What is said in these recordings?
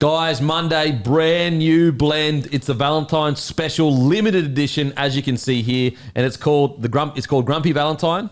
Guys, Monday, brand new blend. It's the Valentine's special limited edition, as you can see here, and it's called Grumpy Valentine,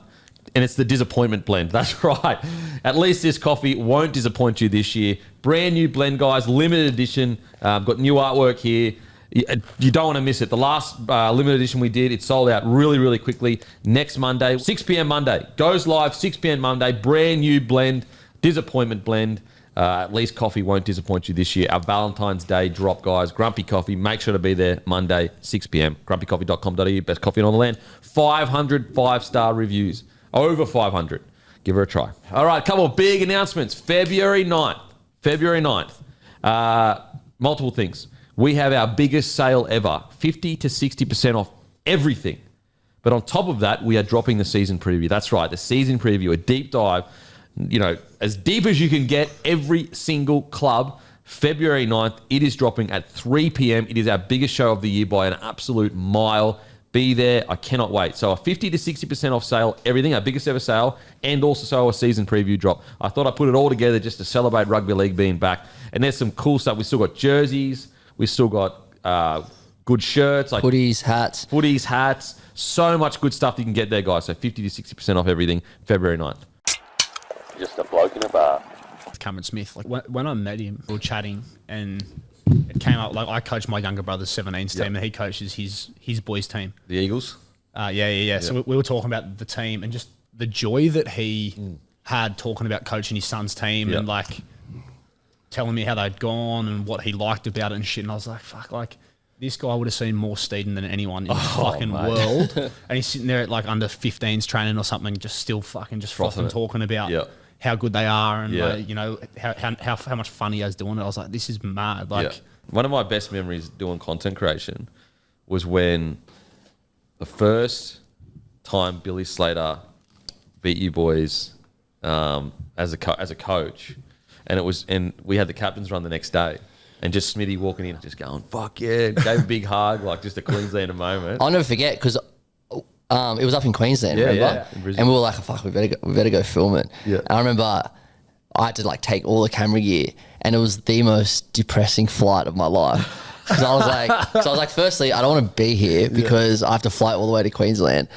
and it's the disappointment blend. That's right. At least this coffee won't disappoint you this year. Brand new blend, guys, limited edition. Got new artwork here. You don't want to miss it. The last limited edition we did, it sold out really, really quickly. Next Monday, 6 p.m. Monday. Goes live 6 p.m. Monday. Brand new blend, disappointment blend. At least coffee won't disappoint you this year. Our Valentine's Day drop, guys. Grumpy Coffee. Make sure to be there Monday, 6 p.m. grumpycoffee.com.au. Best coffee on the land. 500 5-star reviews. Over 500. Give her a try. All right, a couple of big announcements. February 9th. Multiple things. We have our biggest sale ever. 50 to 60% off everything. But on top of that, we are dropping the season preview. That's right, the season preview, a deep dive. You know, as deep as you can get, every single club, February 9th, it is dropping at 3 p.m. It is our biggest show of the year by an absolute mile. Be there. I cannot wait. So a 50 to 60% off sale, everything, our biggest ever sale, and also a season preview drop. I thought I'd put it all together just to celebrate Rugby League being back. And there's some cool stuff. We still got jerseys. We still got good shirts. Like Footies, hats. So much good stuff you can get there, guys. So 50 to 60% off everything, February 9th. Just a bloke in a bar. Cameron Smith, like when I met him, we were chatting and it came up, like I coached my younger brother's 17s team and he coaches his boys team. The Eagles? Yeah. So we were talking about the team and just the joy that he had talking about coaching his son's team and like telling me how they'd gone and what he liked about it and shit. And I was like, fuck, like this guy would have seen more Steeden than anyone in the fucking world. And he's sitting there at like under 15s training or something, just still fucking just frothing talking about how good they are and like, you know, how much fun he has doing it. I was like, this is mad. Like one of my best memories doing content creation was when the first time Billy Slater beat you boys as a coach, and we had the captain's run the next day. And just Smitty walking in, just going, fuck yeah, gave a big hug, like just a Queenslander moment. I'll never forget because it was up in Queensland, remember? And we were like, fuck, we better go film it. Yeah. And I remember I had to like take all the camera gear, and it was the most depressing flight of my life. Because I was like, firstly, I don't want to be here because I have to fly all the way to Queensland.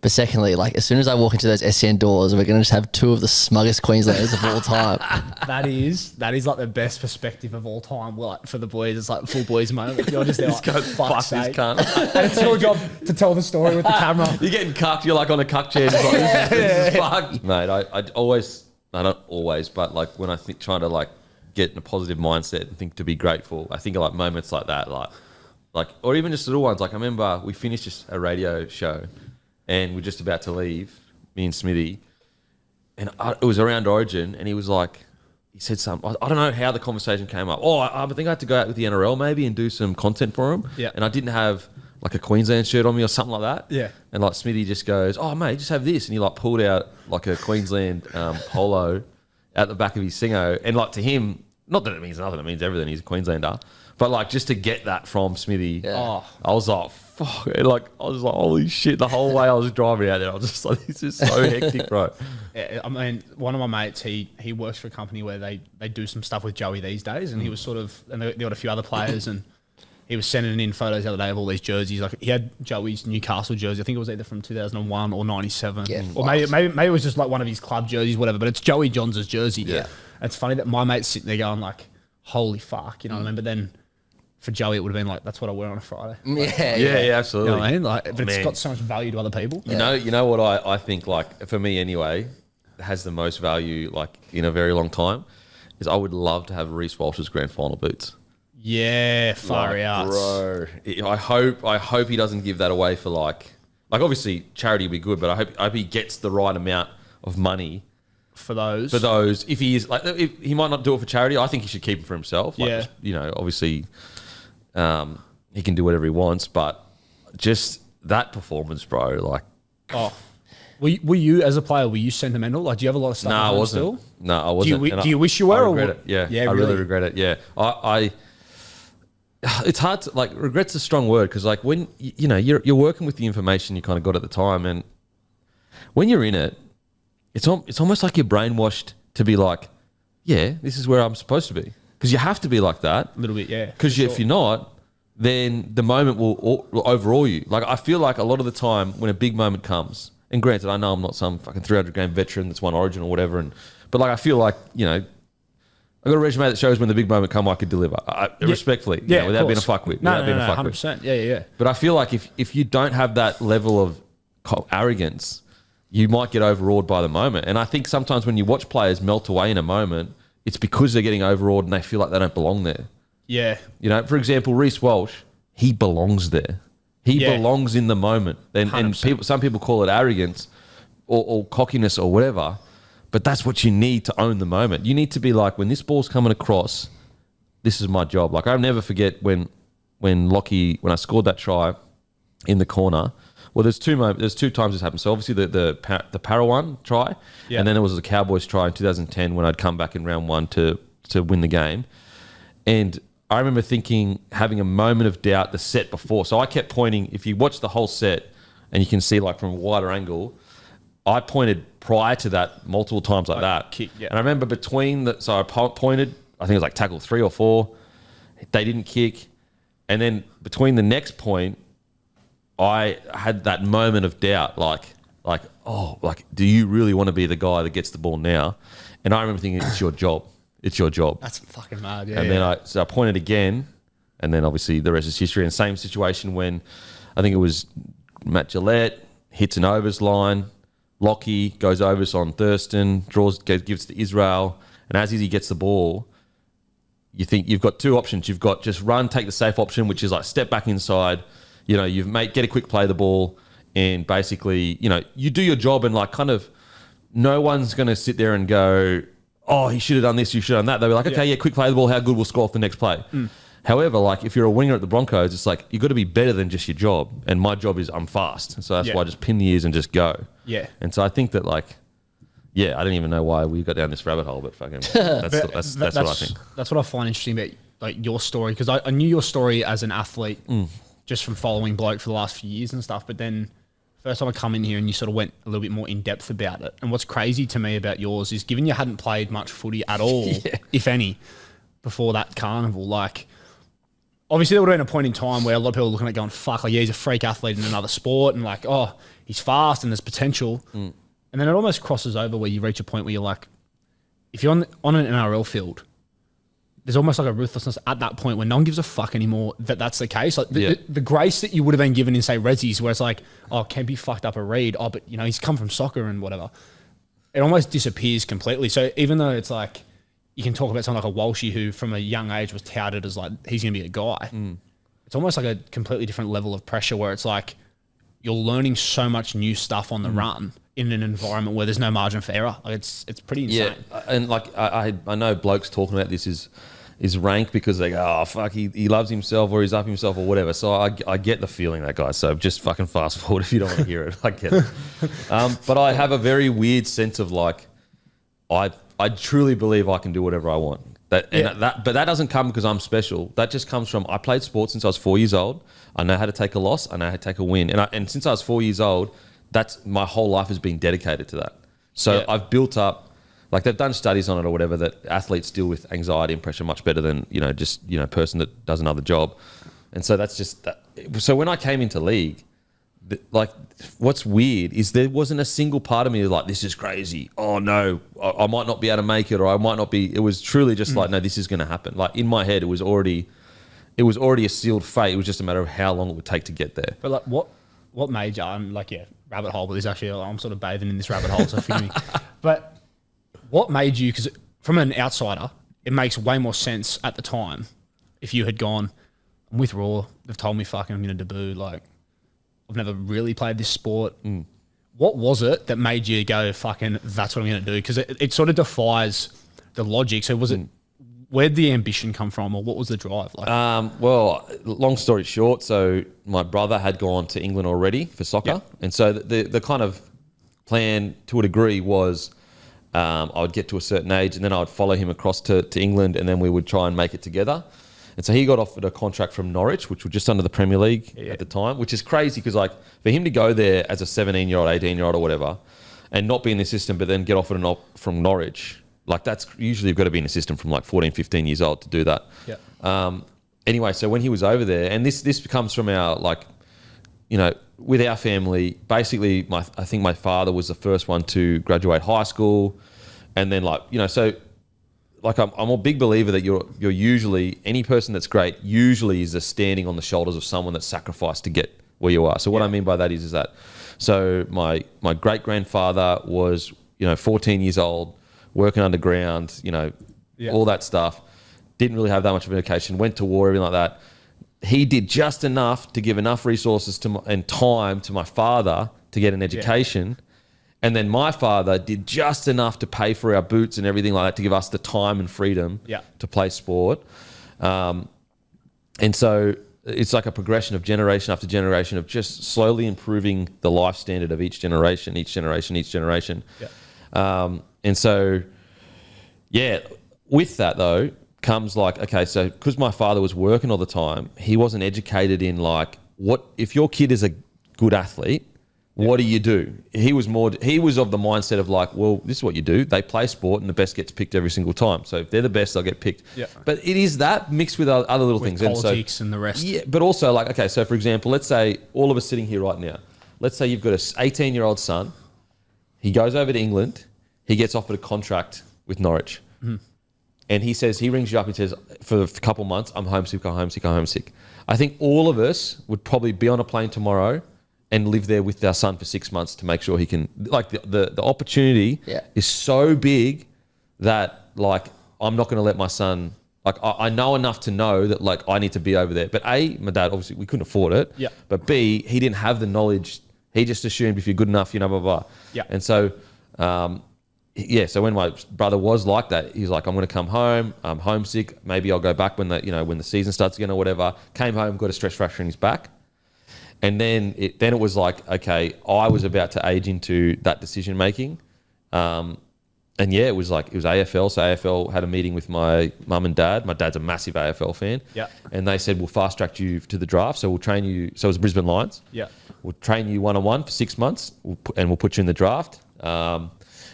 But secondly, like as soon as I walk into those SCN doors, we're going to just have two of the smuggest Queenslanders of all time. That is like the best perspective of all time. Like for the boys, it's like full boys moment. You're just there like, fuck's sake. And it's your job to tell the story with the camera. You're getting cucked. You're like on a cuck chair. Like, this is fucked. Mate, I don't always, but like when I think trying to like get in a positive mindset and think to be grateful, I think of like moments like that, like or even just little ones. Like I remember we finished just a radio show. And we're just about to leave, me and Smitty. And it was around Origin, and he was like, he said something. I don't know how the conversation came up. I think I had to go out with the NRL maybe and do some content for him. Yeah. And I didn't have like a Queensland shirt on me or something like that. Yeah. And like Smitty just goes, oh, mate, just have this. And he like pulled out like a Queensland polo out the back of his singo. And like to him, not that it means nothing, it means everything. He's a Queenslander. But like just to get that from Smitty, I was like, fuck. And like I was like, holy shit! The whole way I was driving out there, I was just like, this is so hectic, bro. Yeah, I mean, one of my mates, he works for a company where they do some stuff with Joey these days, and he was sort of, and they got a few other players, and he was sending in photos the other day of all these jerseys. Like he had Joey's Newcastle jersey. I think it was either from 2001 or 97, or maybe it was just like one of his club jerseys, whatever. But it's Joey Johns' jersey. Yeah, and it's funny that my mate's sitting there going like, holy fuck, you know what I mean? But then for Joey, it would have been like, that's what I wear on a Friday. Like, yeah, absolutely. You know what I mean? Like, but it's got so much value to other people. You know what I think, like, for me anyway, has the most value, like, in a very long time, is I would love to have Reece Walsh's grand final boots. Yeah, far out. Bro, I hope he doesn't give that away for, like obviously, charity would be good, but I hope he gets the right amount of money for those. If he is, like, if he might not do it for charity, I think he should keep it for himself. Like, just, you know, obviously... he can do whatever he wants, but just that performance, bro, like... Oh. Were you, as a player, were you sentimental? Like, do you have a lot of stuff? No, I wasn't. Still? No, I wasn't. Do you wish you were? I regret it, yeah. I really regret it, yeah. I it's hard to... Like, regret's a strong word, because, like, when, you know, you're working with the information you kind of got at the time, and when you're in it, it's almost like you're brainwashed to be like, yeah, this is where I'm supposed to be. Because you have to be like that. A little bit, yeah. Because if you're not, then the moment will overawe you. Like, I feel like a lot of the time when a big moment comes, and granted, I know I'm not some fucking 300-game veteran that's won Origin or whatever, but like I feel like, you know, I got a resume that shows when the big moment come, I could deliver. Respectfully, yeah, without being a fuckwit. No, 100%. Yeah. But I feel like if you don't have that level of arrogance, you might get overawed by the moment. And I think sometimes when you watch players melt away in a moment, it's because they're getting overawed and they feel like they don't belong there. Yeah. You know, for example, Reece Walsh, he belongs there. He belongs in the moment. And some people call it arrogance or cockiness or whatever. But that's what you need to own the moment. You need to be like, when this ball's coming across, this is my job. Like, I'll never forget when I scored that try in the corner. Well, there's two times this happened. So obviously the Para one try, and then there was the Cowboys try in 2010 when I'd come back in round one to win the game. And I remember having a moment of doubt the set before. So I kept pointing. If you watch the whole set, and you can see like from a wider angle, I pointed prior to that multiple times like that. Kick, yeah. And I remember so I pointed, I think it was like tackle 3 or 4. They didn't kick. And then between the next point, I had that moment of doubt, like, do you really want to be the guy that gets the ball now? And I remember thinking, it's your job. It's your job. That's fucking mad, yeah. And then I pointed again, and then obviously the rest is history. And same situation when I think it was Matt Gillette hits an overs line, Lockie goes overs on Thurston, gives to Israel, and as he gets the ball, you think you've got two options. You've got just run, take the safe option, which is like step back inside. You know, get a quick play of the ball, and basically, you know, you do your job, and like kind of no one's going to sit there and go, oh, he should have done this, you should have done that. They'll be like, okay, quick play of the ball, how good, we'll score off the next play. However, like if you're a winger at the Broncos, it's like you've got to be better than just your job. And my job is I'm fast. So that's why I just pin the ears and just go. Yeah. And so I think that I don't even know why we got down this rabbit hole, but fucking that's what I think. That's what I find interesting about like your story, because I knew your story as an athlete just from following Bloke for the last few years and stuff. But then first time I come in here and you sort of went a little bit more in depth about it. And what's crazy to me about yours is, given you hadn't played much footy at all, if any, before that carnival, like obviously there would have been a point in time where a lot of people were looking at going, fuck, like, yeah, he's a freak athlete in another sport, and like, oh, he's fast and there's potential. And then it almost crosses over where you reach a point where you're like, if you're on an NRL field, there's almost like a ruthlessness at that point where no one gives a fuck anymore that's the case. Like the grace that you would have been given in, say, Rezzies, where it's like, oh, Kempy fucked up a read. Oh, but, you know, he's come from soccer and whatever. It almost disappears completely. So even though it's like, you can talk about someone like a Walshy who from a young age was touted as like, he's going to be a guy. It's almost like a completely different level of pressure where it's like, you're learning so much new stuff on the run in an environment where there's no margin for error. Like it's pretty insane. Yeah, and like I know blokes talking about this is rank because they go, oh fuck, he loves himself or he's up himself or whatever. So I get the feeling, that guy. So just fucking fast forward if you don't want to hear it. I get it. But I have a very weird sense of like, I truly believe I can do whatever I want. But that doesn't come because I'm special. That just comes from, I played sports since I was 4 years old. I know how to take a loss. I know how to take a win. And since I was 4 years old, that's my whole life has been dedicated to that. So I've built up, like they've done studies on it or whatever, that athletes deal with anxiety and pressure much better than, just a person that does another job. And so that's just that. So when I came into league, like what's weird is there wasn't a single part of me like, this is crazy. Oh no, I might not be able to make it, or I might not be. It was truly just like, no, this is going to happen. Like in my head, it was already a sealed fate. It was just a matter of how long it would take to get there. But like what made you? I'm like, rabbit hole, but there's actually, I'm sort of bathing in this rabbit hole, so forgive me. But what made you, because from an outsider, it makes way more sense at the time if you had gone, I'm with Raw, they've told me fucking I'm going to debut, like, I've never really played this sport. What was it that made you go, fucking, that's what I'm going to do? Because it sort of defies the logic. So was it, where'd the ambition come from, or what was the drive? Like, well, long story short, so my brother had gone to England already for soccer. And so the kind of plan to a degree was I would get to a certain age and then I would follow him across to England, and then we would try and make it together. And so he got offered a contract from Norwich, which was just under the Premier League at the time, which is crazy because, like, for him to go there as a 17-year-old, 18-year-old or whatever and not be in the system, but then get offered from Norwich, Like that's usually you've got to be in a system from like 14, 15 years old to do that. Yeah. Anyway, so when he was over there, and this comes from our like, you know, with our family, basically I think my father was the first one to graduate high school, and then like, you know, so like I'm a big believer that you're usually, any person that's great usually is standing on the shoulders of someone that's sacrificed to get where you are. So what I mean by that is that, so my great grandfather was, you know, 14 years old, working underground, you know, all that stuff. Didn't really have that much of an education. Went to war, everything like that. He did just enough to give enough resources and time to my father to get an education. And then my father did just enough to pay for our boots and everything like that to give us the time and freedom to play sport. And so it's like a progression of generation after generation of just slowly improving the life standard of each generation. And so, with that though, comes like, okay, so because my father was working all the time, he wasn't educated in like, what if your kid is a good athlete, what do you do? He was of the mindset of like, well, this is what you do. They play sport and the best gets picked every single time. So if they're the best, they'll get picked. Yeah. But it is that mixed with other little things. Politics and the rest. Yeah, but also like, okay, so for example, let's say all of us sitting here right now, let's say you've got an 18-year-old son. He goes over to England. He gets offered a contract with Norwich. Mm-hmm. And he rings you up and says, for a couple months, I'm homesick. I think all of us would probably be on a plane tomorrow and live there with our son for 6 months to make sure he can, like the opportunity is so big that like, I'm not going to let my son, like I know enough to know that like I need to be over there. But A, my dad, obviously we couldn't afford it. Yeah. But B, he didn't have the knowledge. He just assumed if you're good enough, you know, blah, blah, blah. Yeah. And so, so when my brother was like that, he's like, I'm going to come home. I'm homesick. Maybe I'll go back when the season starts again or whatever. Came home, got a stress fracture in his back. And then it was like, okay, I was about to age into that decision making. It was AFL. So AFL had a meeting with my mum and dad. My dad's a massive AFL fan. Yeah. And they said, we'll fast track you to the draft. So we'll train you. So it was Brisbane Lions. Yeah. We'll train you one-on-one for 6 months and we'll put you in the draft.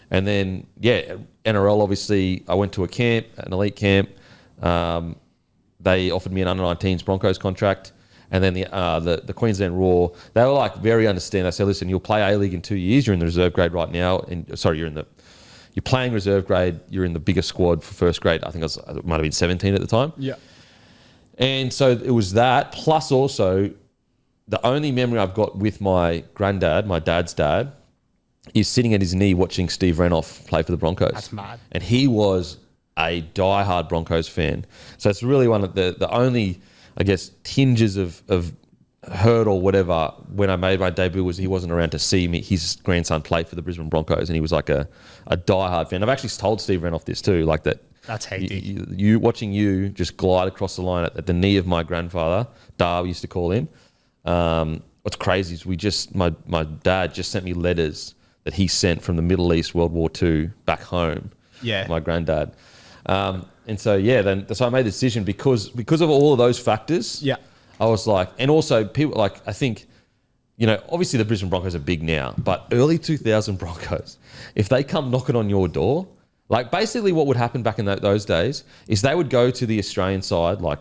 And then, NRL, obviously, I went to a camp, an elite camp. They offered me an under-19s Broncos contract. And then the Queensland Raw, they were like very understanding. They said, listen, you'll play A-League in 2 years. You're in the reserve grade right now. You're playing reserve grade. You're in the biggest squad for first grade. I think it might have been 17 at the time. Yeah. And so it was that. Plus also, the only memory I've got with my granddad, my dad's dad, is sitting at his knee watching Steve Renouf play for the Broncos. That's mad. And he was a diehard Broncos fan. So it's really one of the only, I guess, tinges of hurt or whatever when I made my debut was he wasn't around to see me, his grandson play for the Brisbane Broncos, and he was like a diehard fan. I've actually told Steve Renouf this too, like that. That's hectic. You watching you just glide across the line at the knee of my grandfather, Dar, we used to call him. What's crazy is my dad just sent me letters that he sent from the Middle East, World War II, back home. Yeah. My granddad. And so, so I made the decision because of all of those factors. Yeah. I was like, and also people like, I think, obviously the Brisbane Broncos are big now, but early 2000 Broncos, if they come knocking on your door, like basically what would happen back in those days is they would go to the Australian side, like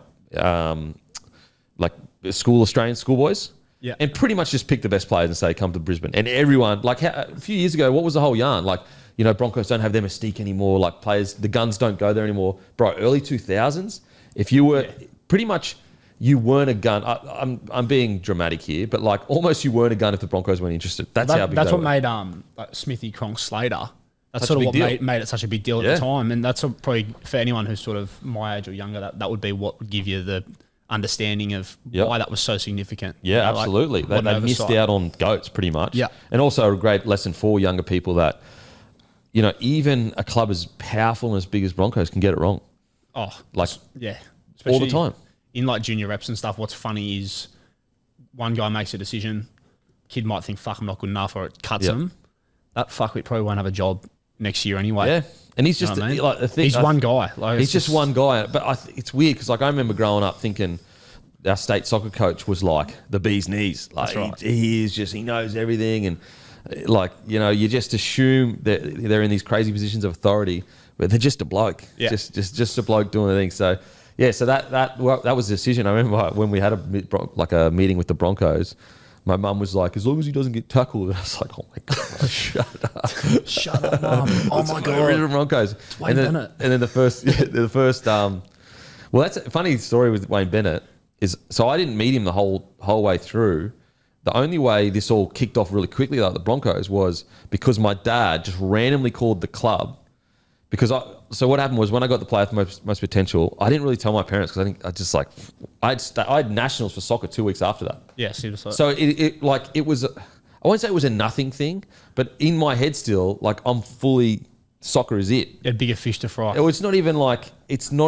Australian schoolboys. Yeah. And pretty much just pick the best players and say, come to Brisbane. And everyone, like a few years ago, what was the whole yarn? Like, Broncos don't have their mystique anymore. Like players, the guns don't go there anymore. Bro, early 2000s, if you were pretty much, you weren't a gun. I'm being dramatic here, but like almost you weren't a gun if the Broncos weren't interested. That's how big that's they what were. Made Smithy Cronk Slater. That's sort of what made it such a big deal at the time. And that's probably for anyone who's sort of my age or younger, that would be what would give you the understanding of why that was so significant. Yeah, absolutely. They missed out on GOATs pretty much. Yeah. And also a great lesson for younger people that, even a club as powerful and as big as Broncos can get it wrong. Oh, especially all the time. In like junior reps and stuff, what's funny is one guy makes a decision, kid might think, fuck, I'm not good enough, or it cuts him. That fuckwit probably won't have a job next year anyway. Yeah. And he's just like the thing. He's one guy. Like, he's just one guy. But it's weird because like I remember growing up thinking our state soccer coach was like the bee's knees. Like that's right. He knows everything, and like you just assume that they're in these crazy positions of authority. but they're just a bloke. Yeah. Just a bloke doing the thing. So yeah, so that was the decision. I remember when we had a meeting with the Broncos. My mum was like, as long as he doesn't get tackled. And I was like, oh my God, shut up. Shut up, Mum. Oh my God. Original Broncos. It's Wayne Bennett. And then the first, well, that's a funny story with Wayne Bennett is, so I didn't meet him the whole way through. The only way this all kicked off really quickly, like the Broncos, was because my dad just randomly called the club. So what happened was when I got the player with most potential, I didn't really tell my parents because I had nationals for soccer 2 weeks after that. Yeah, seriously. So it was, I won't say it was a nothing thing, but in my head still, like I'm fully, soccer is it. You had bigger fish to fry. It's not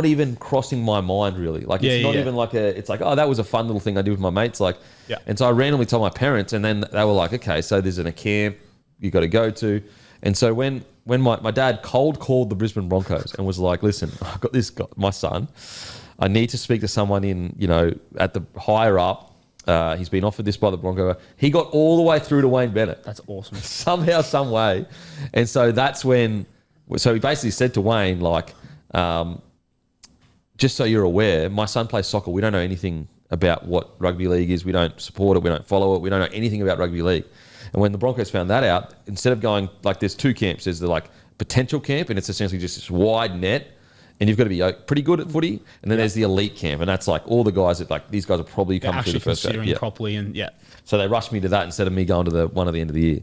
even crossing my mind really. Like it's not even like it's like, oh, that was a fun little thing I did with my mates. Like, and so I randomly told my parents and then they were like, okay, so there's a camp you got to go to. And so when my dad cold called the Brisbane Broncos and was like, listen, I've got this guy, my son, I need to speak to someone at the higher up. He's been offered this by the Bronco. He got all the way through to Wayne Bennett. That's awesome. Somehow, some way. And so that's when, so he basically said to Wayne, like, just so you're aware, my son plays soccer. We don't know anything about what rugby league is. We don't support it. We don't follow it. We don't know anything about rugby league. And when the Broncos found that out, instead of going, like, there's two camps. There's the, like, potential camp, and it's essentially just this wide net, and you've got to be pretty good at footy. And then there's the elite camp, and that's, like, all the guys that, like, these guys are probably coming through the first game. Considering properly, and So they rushed me to that instead of me going to the one at the end of the year.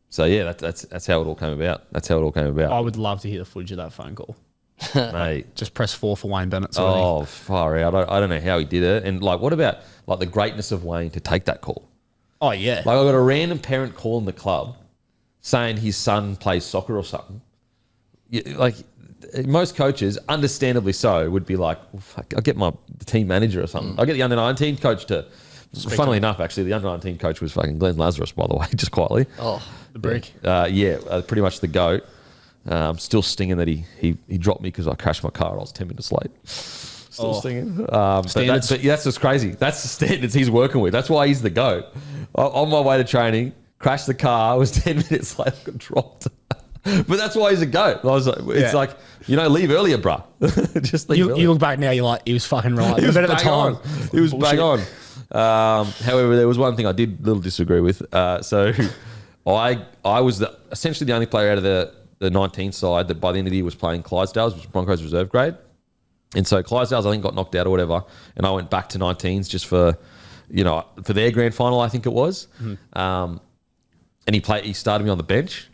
So, yeah, that's how it all came about. I would love to hear the footage of that phone call. Mate. Just press 4 for Wayne Bennett. Oh, far out. I don't know how he did it. And, like, what about, like, the greatness of Wayne to take that call? Oh, yeah. Like, I got a random parent calling the club saying his son plays soccer or something. Like, most coaches, understandably so, would be like, well, fuck, I'll get the team manager or something. I'll get the under-19 coach to... Funnily enough, actually, the under-19 coach was fucking Glenn Lazarus, by the way, just quietly. Oh, the brick. Pretty much the GOAT. Still stinging that he dropped me because I crashed my car. I was 10 minutes late. Still stinging. But that's just crazy. That's the standards he's working with. That's why he's the GOAT. On my way to training, crashed the car, was 10 minutes late, got dropped. But that's why he's a GOAT. I was like, it's like, leave earlier, bruh. Just leave earlier. You look back now, you're like, he was fucking right. He was at the time. He was bang on. However, there was one thing I did a little disagree with. So I was essentially the only player out of the 19 side that by the end of the year was playing Clydesdales, which was Broncos reserve grade. And so Clydesdales, I think, got knocked out or whatever. And I went back to 19s just for their grand final, I think it was. And he started me on the bench.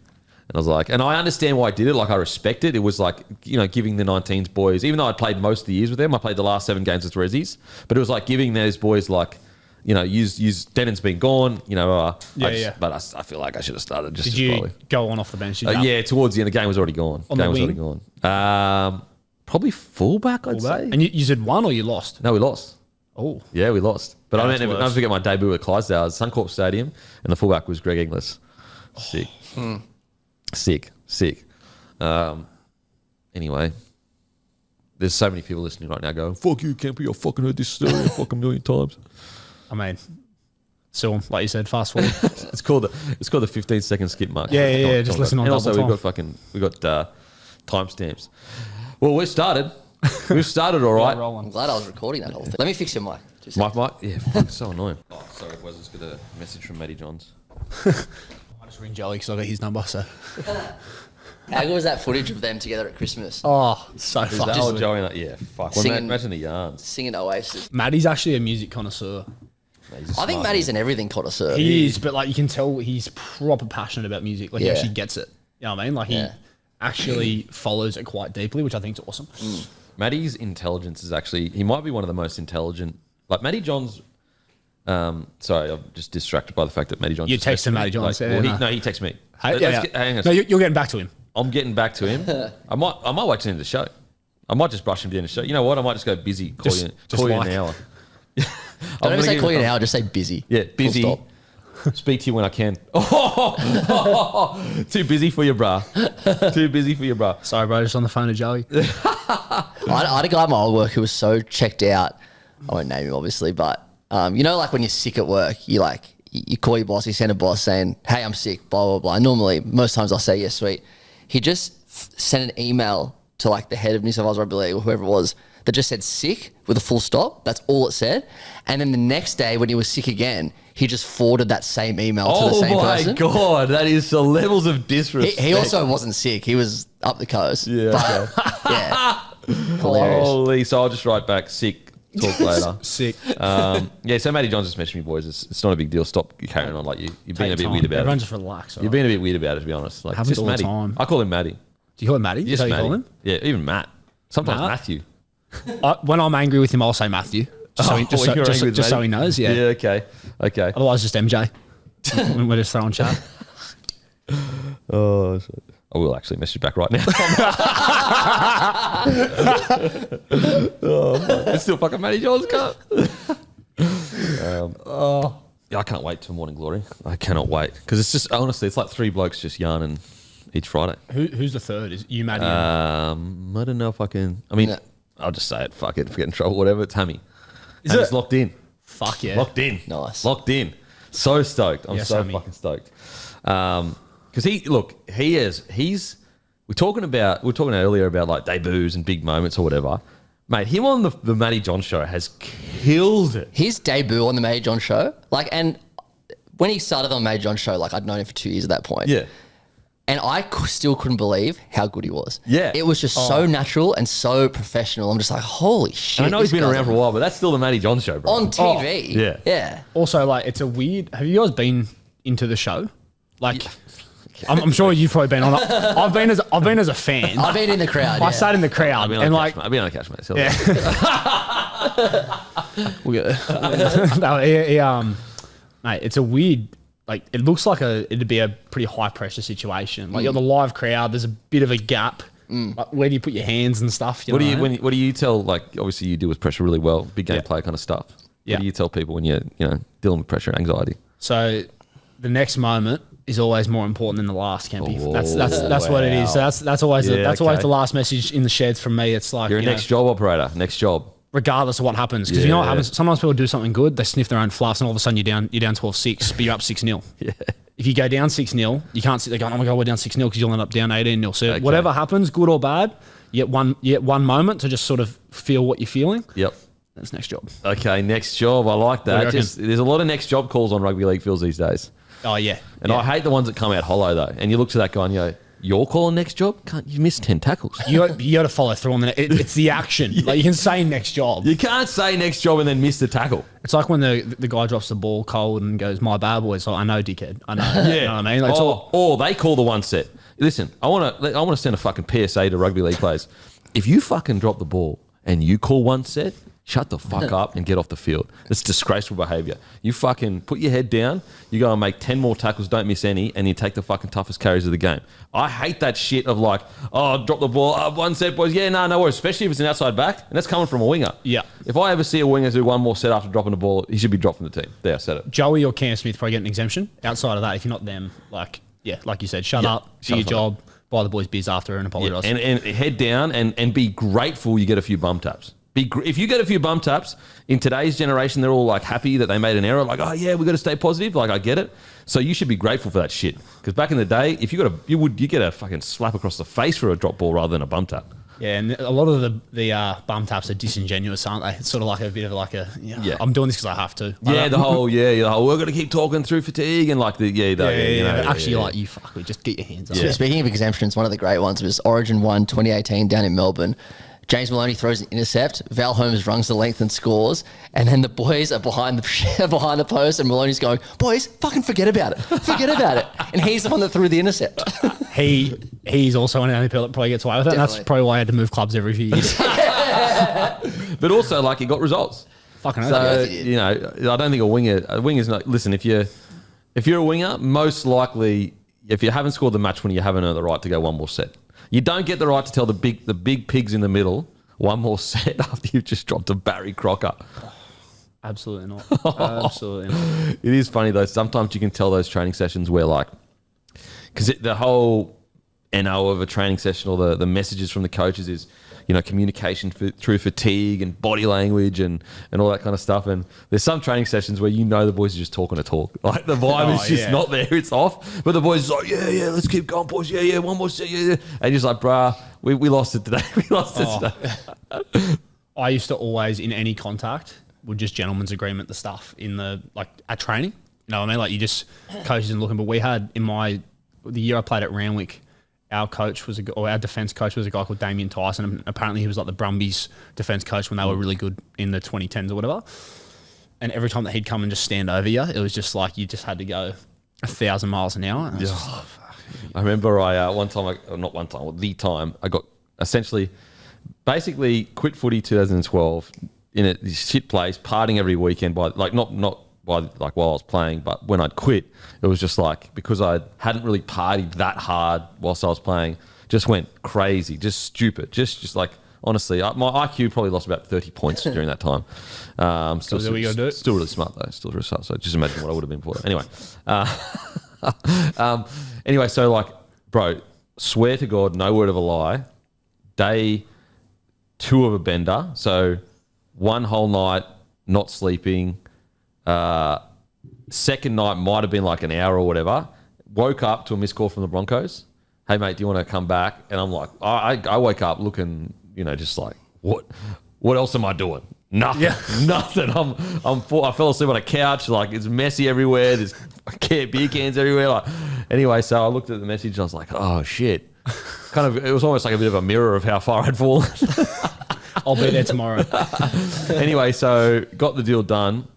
And I was like, and I understand why I did it. Like, I respect it. It was like, giving the 19s boys, even though I'd played most of the years with them, I played the last 7 games with Rezzies. But it was like giving those boys, like, use Denon's been gone, But I feel like I should have started just. Did you go on off the bench? Yeah, towards the end, the game was already gone. Probably fullback, I'd say. And you said won or you lost? No, we lost. Oh. Yeah, we lost. But I never forget my debut at Clydesdale, Suncorp Stadium, and the fullback was Greg Inglis. Sick. Anyway, there's so many people listening right now going, fuck you, Kemper, I fucking heard this story a fucking million times. I mean, so like you said, fast forward. It's called the 15-second skip mark. Yeah. Just listen on and double also time. we got timestamps. Well, we've started. We've started all right. I'm glad I was recording that whole thing. Let me fix your mic. Mic? Yeah, fuck, so annoying. Oh, sorry, Wes has got a message from Matty Johns. I just ring Joey because I got his number, so. How good was that footage of them together at Christmas? Oh, so Is fun. that old Joey? Yeah, fuck. Well, imagine the yarns. Singing Oasis. Matty's actually a music connoisseur. I think Matty's an everything connoisseur. He is, but like you can tell he's proper passionate about music. Like he actually gets it. You know what I mean? Like he actually follows it quite deeply, which I think is awesome. Matty's intelligence is actually, he might be one of the most intelligent. Like Matty Johns, sorry, I'm just distracted by the fact that Matty Johns. You texted Matty Johns. He texted me. Hang on. No, you're getting back to him. I'm getting back to him. I might wait till the end of the show. I might just brush him down the show. You know what? I might just go busy. Call you in an hour. Don't ever say call you an hour. Just say busy. Yeah, busy. Speak to you when I can. Too busy for you, bruh. Too busy for you, bruh. Sorry, bro. Just on the phone to Joey. I had a guy at my old work who was so checked out. I won't name him, obviously, but like when you're sick at work, you call your boss, you send a boss saying, "Hey, I'm sick," blah blah blah. And normally, most times I'll say, "Yes, sweet." He just sent an email to like the head of New South Wales Rugby League or whoever it was that just said sick with a full stop. That's all it said. And then the next day when he was sick again, he just forwarded that same email to the same person. Oh my God, that is the levels of disrespect. He also wasn't sick. He was up the coast. Yeah. But, yeah. Hilarious. Holy, so I'll just write back sick. Talk later. Sick. Yeah, so Matty John just messaged me, boys. It's not a big deal. Stop carrying on. Like you're being a bit time. weird about Everyone it. just relax. You're being a bit weird about it, to be honest. Like Happens just all the Matty. time. I call him Matty. Do you call him Matty? Yes, Is that how Matty. you call him? Yeah, even Matt. Sometimes Matt? Matthew. When I'm angry with him, I'll say Matthew. Just, so he knows, yeah. Yeah, okay. Otherwise, just MJ. when we're just throwing chat. Oh, shit. I will actually message back right now. It's still fucking Matty John's cut. Yeah, I can't wait till Morning Glory. I cannot wait. Because it's just, honestly, it's like 3 blokes just yarning each Friday. Who's the third? Is you, Matty? I don't know if I can. I mean, I'll just say it. Fuck it. If I get in trouble, whatever. It's Hammy. And it's locked in. Fuck yeah. Locked in. Nice. Locked in. So stoked. I'm so Hammy. fucking stoked. Because we're talking earlier about like debuts and big moments or whatever. Mate, him on the Matty John show has killed it. His debut on the Matty John show, like, and when he started on the Matty John show, like, I'd known him for 2 years at that point. Yeah. And I still couldn't believe how good he was. Yeah. It was just so natural and so professional. I'm just like, holy shit. And I know he's this been guy's around for a while, but that's still the Matty John show, bro. on TV. yeah. Yeah. Also, like, it's a weird. Have you guys been into the show? Like, I'm sure you've probably been on it. I've been as a fan. I've been in the crowd. I sat in the crowd and like, I've been on a couch, mate. yeah. Mate, it's a weird. Like, it looks like it'd be a pretty high pressure situation. Like, you're the live crowd. There's a bit of a gap. Like, where do you put your hands and stuff? What do you tell? Like, obviously you deal with pressure really well, big game player kind of stuff. Yeah. What do you tell people when you're dealing with pressure and anxiety? So, the next moment is always more important than the last, Kempy. Oh, That's what it is. So that's always always the last message in the sheds from me. It's like You're a next job operator. Next job. regardless of what happens. Because you know what happens? Sometimes people do something good, they sniff their own fluffs, and all of a sudden you're down 12-6, but you're up 6-0. Yeah. If you go down 6-0, you can't sit there going, oh my God, we're down 6-0, because you'll end up down 18-0. So whatever happens, good or bad, you get one moment to just sort of feel what you're feeling. Yep. That's next job. Okay, next job. I like that. There's a lot of next job calls on rugby league fields these days. Oh, yeah. And I hate the ones that come out hollow, though. And you look to that guy and you go, you're calling next job? You missed 10 tackles. You got to follow through on it's the action. Like, you can say next job. You can't say next job and then miss the tackle. It's like when the guy drops the ball cold and goes, my bad boy. So I know, dickhead. I know. Yeah. You know what I mean? Like, or they call the one set. Listen, I want to send a fucking PSA to rugby league players. If you fucking drop the ball and you call one set, shut the fuck up and get off the field. It's disgraceful behaviour. You fucking put your head down, you go and make 10 more tackles, don't miss any, and you take the fucking toughest carries of the game. I hate that shit of like, oh, drop the ball, one set, boys. Yeah, no worries, especially if it's an outside back, and that's coming from a winger. Yeah. If I ever see a winger do one more set after dropping the ball, he should be dropped from the team. There, I said it. Joey or Cam Smith probably get an exemption. Outside of that, if you're not them, like you said, shut up, do your job, buy the boys beers after and apologise. Yeah, and head down and be grateful you get a few bum taps. If you get a few bum taps, in today's generation, they're all like happy that they made an error. Like, oh yeah, we got to stay positive. Like, I get it. So you should be grateful for that shit. Because back in the day, if you get a fucking slap across the face for a drop ball rather than a bum tap. Yeah, and a lot of the bum taps are disingenuous, aren't they? It's sort of like a bit of like I'm doing this because I have to. Yeah, the whole we're gonna keep talking through fatigue and like you fuck, just get your hands up. So speaking of exemptions, one of the great ones was Origin 1 2018 down in Melbourne. James Maloney throws an intercept. Val Holmes runs the length and scores. And then the boys are behind the post, and Maloney's going, boys, fucking forget about it. Forget about it. And he's the one that threw the intercept. He's also an only that probably gets away with it. And that's probably why I had to move clubs every few years. But also, like, he got results. Fucking so, I don't think a winger's not. Listen, if you're a winger, most likely, if you haven't scored the match winner, you haven't earned the right to go one more set. You don't get the right to tell the big pigs in the middle one more set after you've just dropped a Barry Crocker. Absolutely not. Absolutely not. It is funny though. Sometimes you can tell those training sessions where like, because the whole NO of a training session or the messages from the coaches is, communication through fatigue and body language and all that kind of stuff. And there's some training sessions where the boys are just talking to talk. Like the vibe is just not there. It's off. But the boys are like, yeah, let's keep going, boys. Yeah, one more set. Yeah. And you're just like, bruh, we lost it today. We lost it today. I used to always, in any contact, would just gentleman's agreement the stuff at training. You know what I mean? Like you just coaches and looking. But we had the year I played at Randwick, our defence coach was a guy called Damien Tyson, and apparently he was like the Brumbies defence coach when they were really good in the 2010s or whatever. And every time that he'd come and just stand over you, it was just like you just had to go 1,000 miles an hour. And I remember the time I got basically quit footy 2012 in a shit place, partying every weekend while I was playing, but when I'd quit, it was just like, because I hadn't really partied that hard whilst I was playing, just went crazy, just stupid, just like, honestly, my IQ probably lost about 30 points during that time. Still really smart though, still really smart. So just imagine what I would have been for. Anyway, so like, bro, swear to God, no word of a lie, day 2 of a bender, so one whole night not sleeping. Second night might have been like an hour or whatever. Woke up to a missed call from the Broncos. Hey mate, do you want to come back? And I'm like, I wake up looking, just like, what else am I doing? Nothing. Yeah. Nothing. I fell asleep on a couch. Like it's messy everywhere. There's beer cans everywhere. Like anyway, so I looked at the message. And I was like, oh shit. It was almost like a bit of a mirror of how far I'd fallen. I'll be there tomorrow. Anyway, so got the deal done.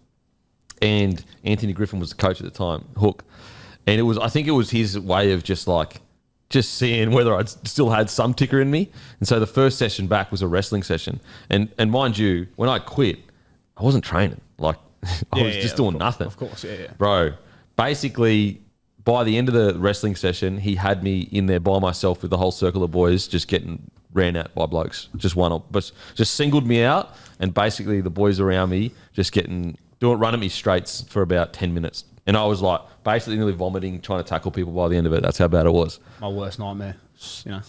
And Anthony Griffin was the coach at the time, Hook. And I think it was his way of just seeing whether I'd still had some ticker in me. And so the first session back was a wrestling session. And mind you, when I quit, I wasn't training. Like I was just doing nothing. Of course, yeah. Bro, basically by the end of the wrestling session, he had me in there by myself with the whole circle of boys just getting ran out by blokes. Just singled me out, and basically the boys around me just running me straights for about 10 minutes. And I was like basically nearly vomiting, trying to tackle people by the end of it. That's how bad it was. My worst nightmare. That's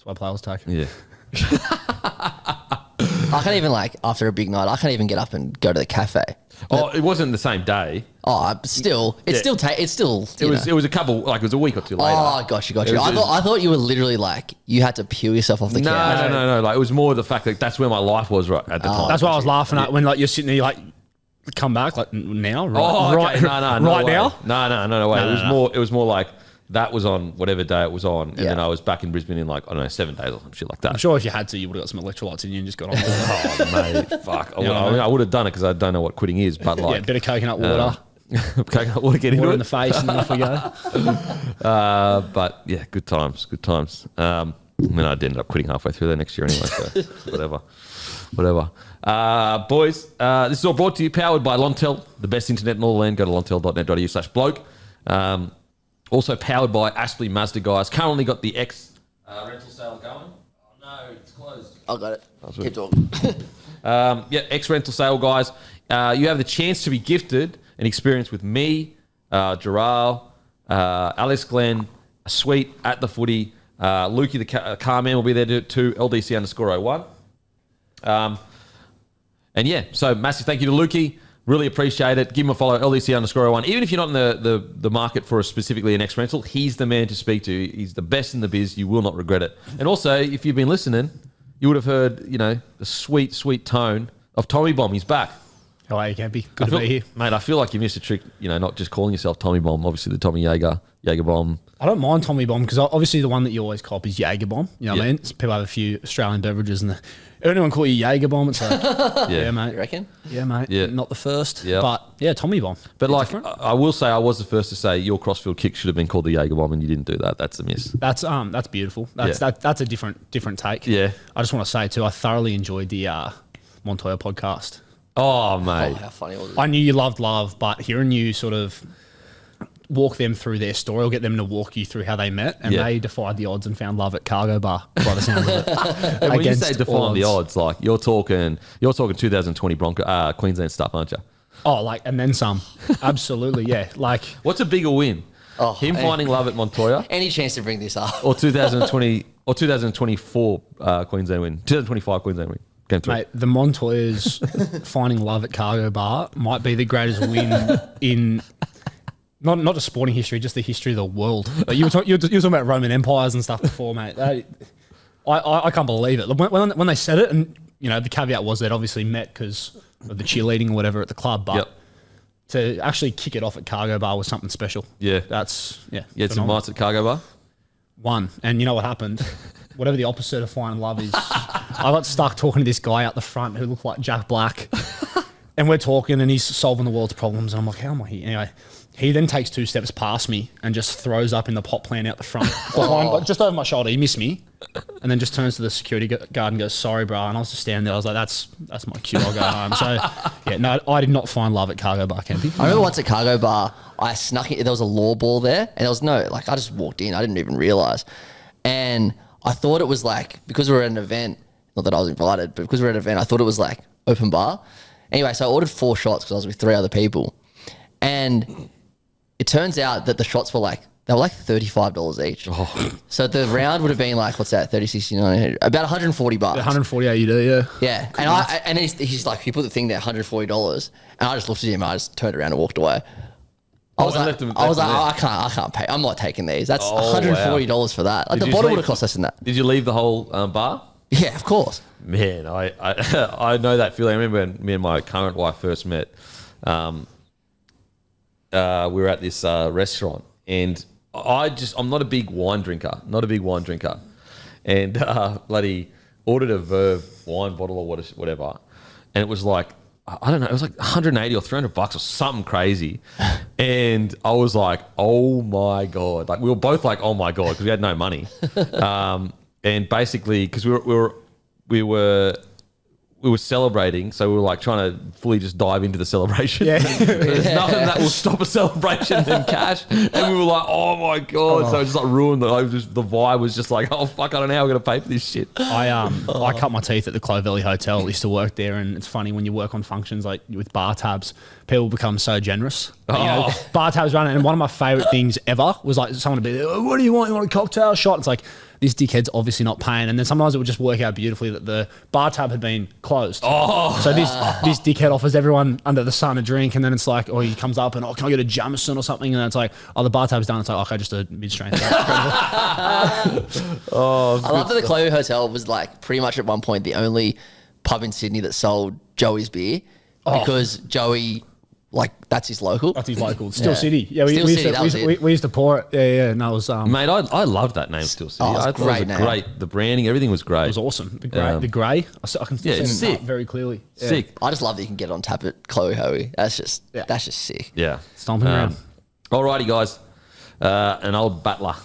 why players take. Yeah. I can't even after a big night, I can't even get up and go to the cafe. It wasn't the same day. Oh, still, it was a couple, it was a week or two later. Oh, gotcha. I thought you were literally you had to peel yourself off the couch. No. It was more the fact that that's where my life was right at the time. That's why I was laughing at when you're sitting there come back now, right? Oh, right, okay. No right way. now. No way. It was more like that was on whatever day it was on, and then I was back in Brisbane in 7 days or some shit like that. I'm sure if you had to, you would have got some electrolytes in you and just got on. Oh mate, fuck. I would have done it because I don't know what quitting is, but a bit of coconut water. Coconut water, get into water it. In the face, and then off we go. But yeah, good times. I ended up quitting halfway through there next year anyway. So whatever. Boys, this is all brought to you, powered by Lontel, the best internet in all the land. Go to lontel.net.au/bloke. Also powered by Aspley Mazda, guys. Currently got the X rental sale going. Oh no, it's closed. I got it. Keep talking. X rental sale, guys. You have the chance to be gifted an experience with me, Gerard, Alice Glenn, a suite at the footy. Lukey, the car man, will be there too. LDC_01. So massive thank you to Lukey. Really appreciate it. Give him a follow, LDC_01. Even if you're not in the market for specifically an X rental, he's the man to speak to. He's the best in the biz. You will not regret it. And also, if you've been listening, you would have heard, the sweet, sweet tone of Tommy Bomb. He's back. How are you, Campy? Good to be here. Mate, I feel like you missed a trick, not just calling yourself Tommy Bomb. Obviously, the Tommy Jaeger Bomb. I don't mind Tommy Bomb because obviously the one that you always cop is Jaeger Bomb. You know what I mean? People have a few Australian beverages and anyone call you Jaeger Bomb, it's like, yeah, mate. You reckon? Yeah, mate. Yeah. Not the first, but Tommy Bomb. But I will say I was the first to say your crossfield kick should have been called the Jaeger Bomb, and you didn't do that. That's a miss. That's beautiful. That's a different take. Yeah. I just want to say too, I thoroughly enjoyed the Montoya podcast. Oh, mate. Oh, how funny was it? I knew you loved love, but hearing you sort of walk them through their story or get them to walk you through how they met, and they defied the odds and found love at Cargo Bar by the sound of it. When you say define the odds, you're talking 2020 Queensland stuff, aren't you? Oh, and then some. Absolutely, yeah. What's a bigger win? Him finding love at Montoya? Any chance to bring this up? Or 2020 or 2024 Queensland win, 2025 Queensland win. Game 3. Mate, the Montoya's finding love at Cargo Bar might be the greatest win in not just sporting history, just the history of the world. Like you were talking about Roman empires and stuff before, mate. I can't believe it. When they said it, and the caveat was they'd obviously met because of the cheerleading or whatever at the club, but to actually kick it off at Cargo Bar was something special. Yeah. That's, You had some nights at Cargo Bar? One. And you know what happened? Whatever the opposite of finding love is, I got stuck talking to this guy out the front who looked like Jack Black. And we're talking and he's solving the world's problems. And I'm like, how am I here? Anyway, he then takes 2 steps past me and just throws up in the pot plant out the front. Behind, just over my shoulder. He missed me. And then just turns to the security guard and goes, sorry, bro. And I was just standing there. I was like, that's my cue. I'll go home. So, no, I did not find love at Cargo Bar, Kempy. I remember once at Cargo Bar, I snuck in. There was a law ball there. And there was I just walked in. I didn't even realise. And I thought it was because we were at an event, not that I was invited, but because we were at an event, I thought it was open bar. Anyway, so I ordered 4 shots because I was with 3 other people. And it turns out that the shots were they were $35 each. Oh. So the round would have been what's that, 30, 60, 90, about $140. 140 AUD, yeah. Yeah. And he's like, he put the thing there, $140. And I just looked at him and I just turned around and walked away. I was like, I can't pay. I'm not taking these. That's $140 for that. The bottle would have cost less than that. Did you leave the whole bar? Yeah, of course. Man, I know that feeling. I remember when me and my current wife first met. We were at this restaurant, and I'm not a big wine drinker. And bloody ordered a Verve wine bottle or whatever, and it was I don't know, it was $180 or $300 or something crazy. And I was like, oh my God. We were both like, oh my God, because we had no money. And basically, because we were celebrating, so we were trying to fully just dive into the celebration. Yeah. There's nothing that will stop a celebration than cash. And we were like, oh my God. So it just ruined the vibe was just oh fuck, I don't know how we're gonna pay for this shit. I cut my teeth at the Clovelly Hotel. I used to work there, and it's funny when you work on functions with bar tabs, people become so generous. Bar tabs running, and one of my favourite things ever was someone would be, what do you want? You want a cocktail shot? It's this dickhead's obviously not paying. And then sometimes it would just work out beautifully that the bar tab had been closed. So this dickhead offers everyone under the sun a drink, and then it's he comes up and, can I get a Jameson or something? And then it's the bar tab's done. It's okay, just a mid-strength. I love that the Clovelly Hotel was pretty much at one point the only pub in Sydney that sold Joey's beer because Joey... that's his local. That's his local. Still City. Yeah, we used to pour it. Yeah. No, it was... Mate, I love that name, Still City. I thought it was great. The branding, everything was great. It was awesome. The grey. I can see it very clearly. Yeah. Sick. I just love that you can get it on tap at Chloe Hoey. That's just sick. Yeah. Stomping around. Alrighty, guys. An old battler,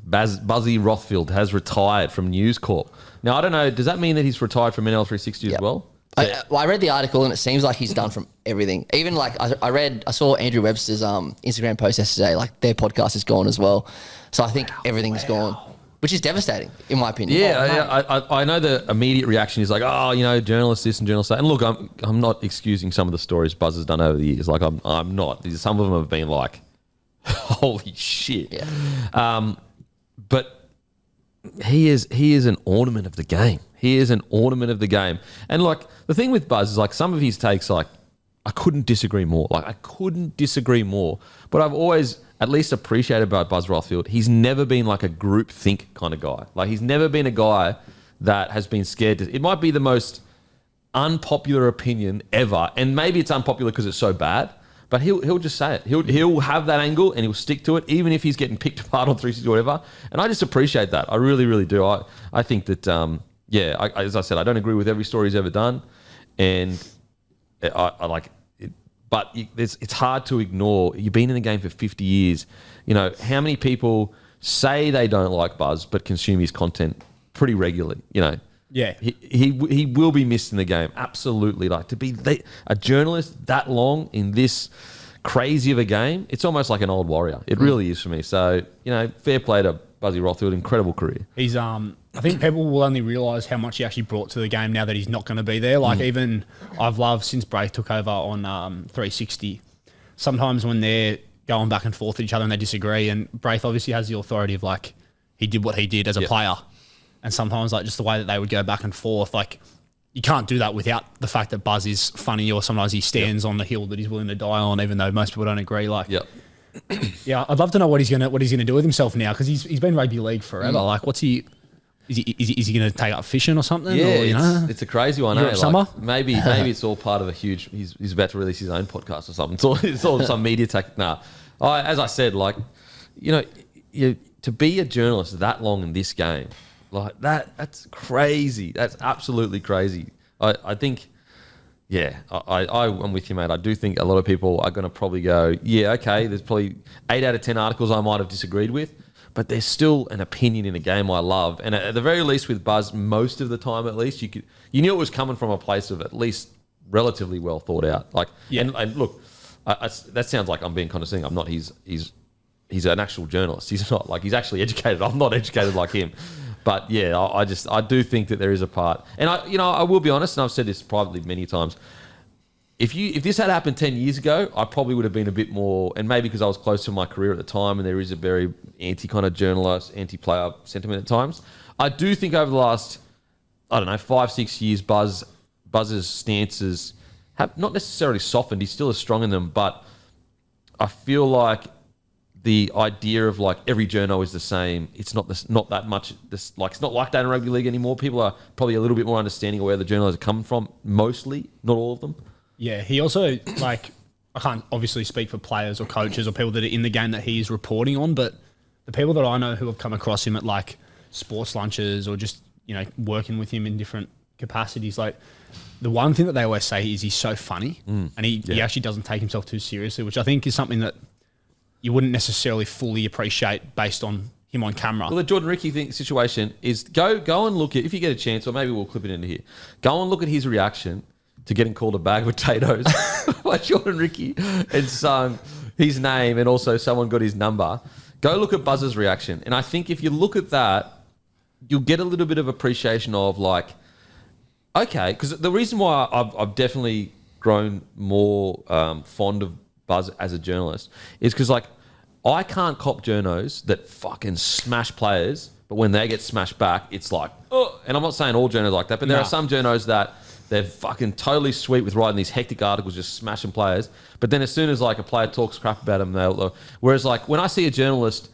Buzzy Rothfield, has retired from News Corp. Now, I don't know, does that mean that he's retired from NL360 as well? I read the article and it seems like he's done from everything. Even I saw Andrew Webster's Instagram post yesterday, their podcast is gone as well. So I think everything's gone, which is devastating in my opinion. Yeah, I know the immediate reaction is journalists this and journalists that. And look, I'm not excusing some of the stories Buzz has done over the years. I'm not. Some of them have been holy shit. Yeah. But he is an ornament of the game. He is an ornament of the game. And the thing with Buzz is some of his takes, I couldn't disagree more. I couldn't disagree more. But I've always at least appreciated about Buzz Rothfield. He's never been a group think kind of guy. He's never been a guy that has been scared to. It might be the most unpopular opinion ever. And maybe it's unpopular because it's so bad. But he'll just say it. He'll have that angle and he'll stick to it, even if he's getting picked apart on 360 or whatever. And I just appreciate that. I really, really do. I think that, as I said, I don't agree with every story he's ever done. And I like it. But it's hard to ignore. You've been in the game for 50 years. How many people say they don't like Buzz but consume his content pretty regularly, Yeah, he will be missed in the game. Absolutely, to be a journalist that long in this crazy of a game, it's almost like an old warrior. It really is for me. So fair play to Buzzy Rothfield, incredible career. He's I think people will only realise how much he actually brought to the game now that he's not going to be there. Even I've loved since Braith took over on 360. Sometimes when they're going back and forth with each other and they disagree, and Braith obviously has the authority of he did what he did as a player. And sometimes like just the way that they would go back and forth, like you can't do that without the fact that Buzz is funny, or sometimes he stands on the hill that he's willing to die on, even though most people don't agree. Like, yeah, I'd love to know what he's gonna do with himself now, because he's been rugby league forever. Like, what's he? Is he going to take up fishing or something? Yeah, or, you know? It's a crazy one. Europe summer? Like maybe it's all part of a huge. He's about to release his own podcast or something. It's all some media tactic. Nah, as I said, like, you know, to be a journalist that long in this game, like that's crazy. That's absolutely crazy. I think. Yeah, I'm with you, mate. I do think a lot of people are going to probably go, yeah, okay, there's probably 8 out of 10 articles I might have disagreed with, but there's still an opinion in a game I love. And at the very least with Buzz, most of the time at least, you knew it was coming from a place of at least relatively well thought out. Like, and look, that sounds like I'm being condescending. I'm not. He's an actual journalist. He's not like, he's actually educated. I'm not educated like him. But yeah, I do think that there is a part, and I will be honest, and I've said this privately many times. If this had happened 10 years ago, I probably would have been a bit more, and maybe because I was close to my career at the time, and there is a very anti kind of journalist, anti-player sentiment at times. I do think over the last, 5-6 years, Buzz's stances have not necessarily softened. He's still as strong in them, but I feel like the idea of like every journo is the same. It's not that much. Like it's not like that in rugby league anymore. People are probably a little bit more understanding of where the journos are coming from. Mostly, not all of them. Yeah, he also like, I can't obviously speak for players or coaches or people that are in the game that he's reporting on, but the people that I know who have come across him at like sports lunches or just working with him in different capacities, like the one thing that they always say is he's so funny, and he actually doesn't take himself too seriously, which I think is something that you wouldn't necessarily fully appreciate based on him on camera. Well, the Jordan Ricky situation is go and look at, if you get a chance, or maybe we'll clip it into here, go and look at his reaction to getting called a bag of potatoes by Jordan Ricky and sung his name, and also someone got his number. Go look at Buzz's reaction. And I think if you look at that, you'll get a little bit of appreciation of like, okay, because the reason why I've definitely grown more fond of Buzz as a journalist is because like I can't cop journos that fucking smash players, but when they get smashed back, it's like, oh. And I'm not saying all journos like that, but there are some journos that they're fucking totally sweet with writing these hectic articles, just smashing players. But then as soon as like a player talks crap about them, they'll. Whereas like when I see a journalist,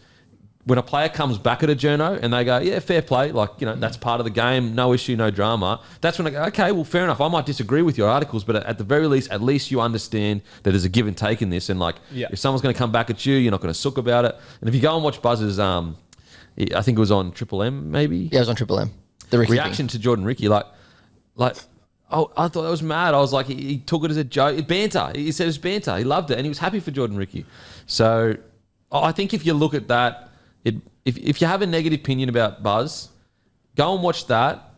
when a player comes back at a journo and they go, yeah, fair play, like, that's part of the game, no issue, no drama. That's when I go, okay, well, fair enough. I might disagree with your articles, but at the very least, at least you understand that there's a give and take in this. And like, if someone's going to come back at you, you're not going to sook about it. And if you go and watch Buzz's, I think it was on Triple M, maybe. Yeah, it was on Triple M. The Ricky reaction to Jordan Ricky, like, oh, I thought that was mad. I was like, he took it as a joke, banter. He said it was banter. He loved it, and he was happy for Jordan Ricky. So I think if you look at that, if you have a negative opinion about Buzz, go and watch that,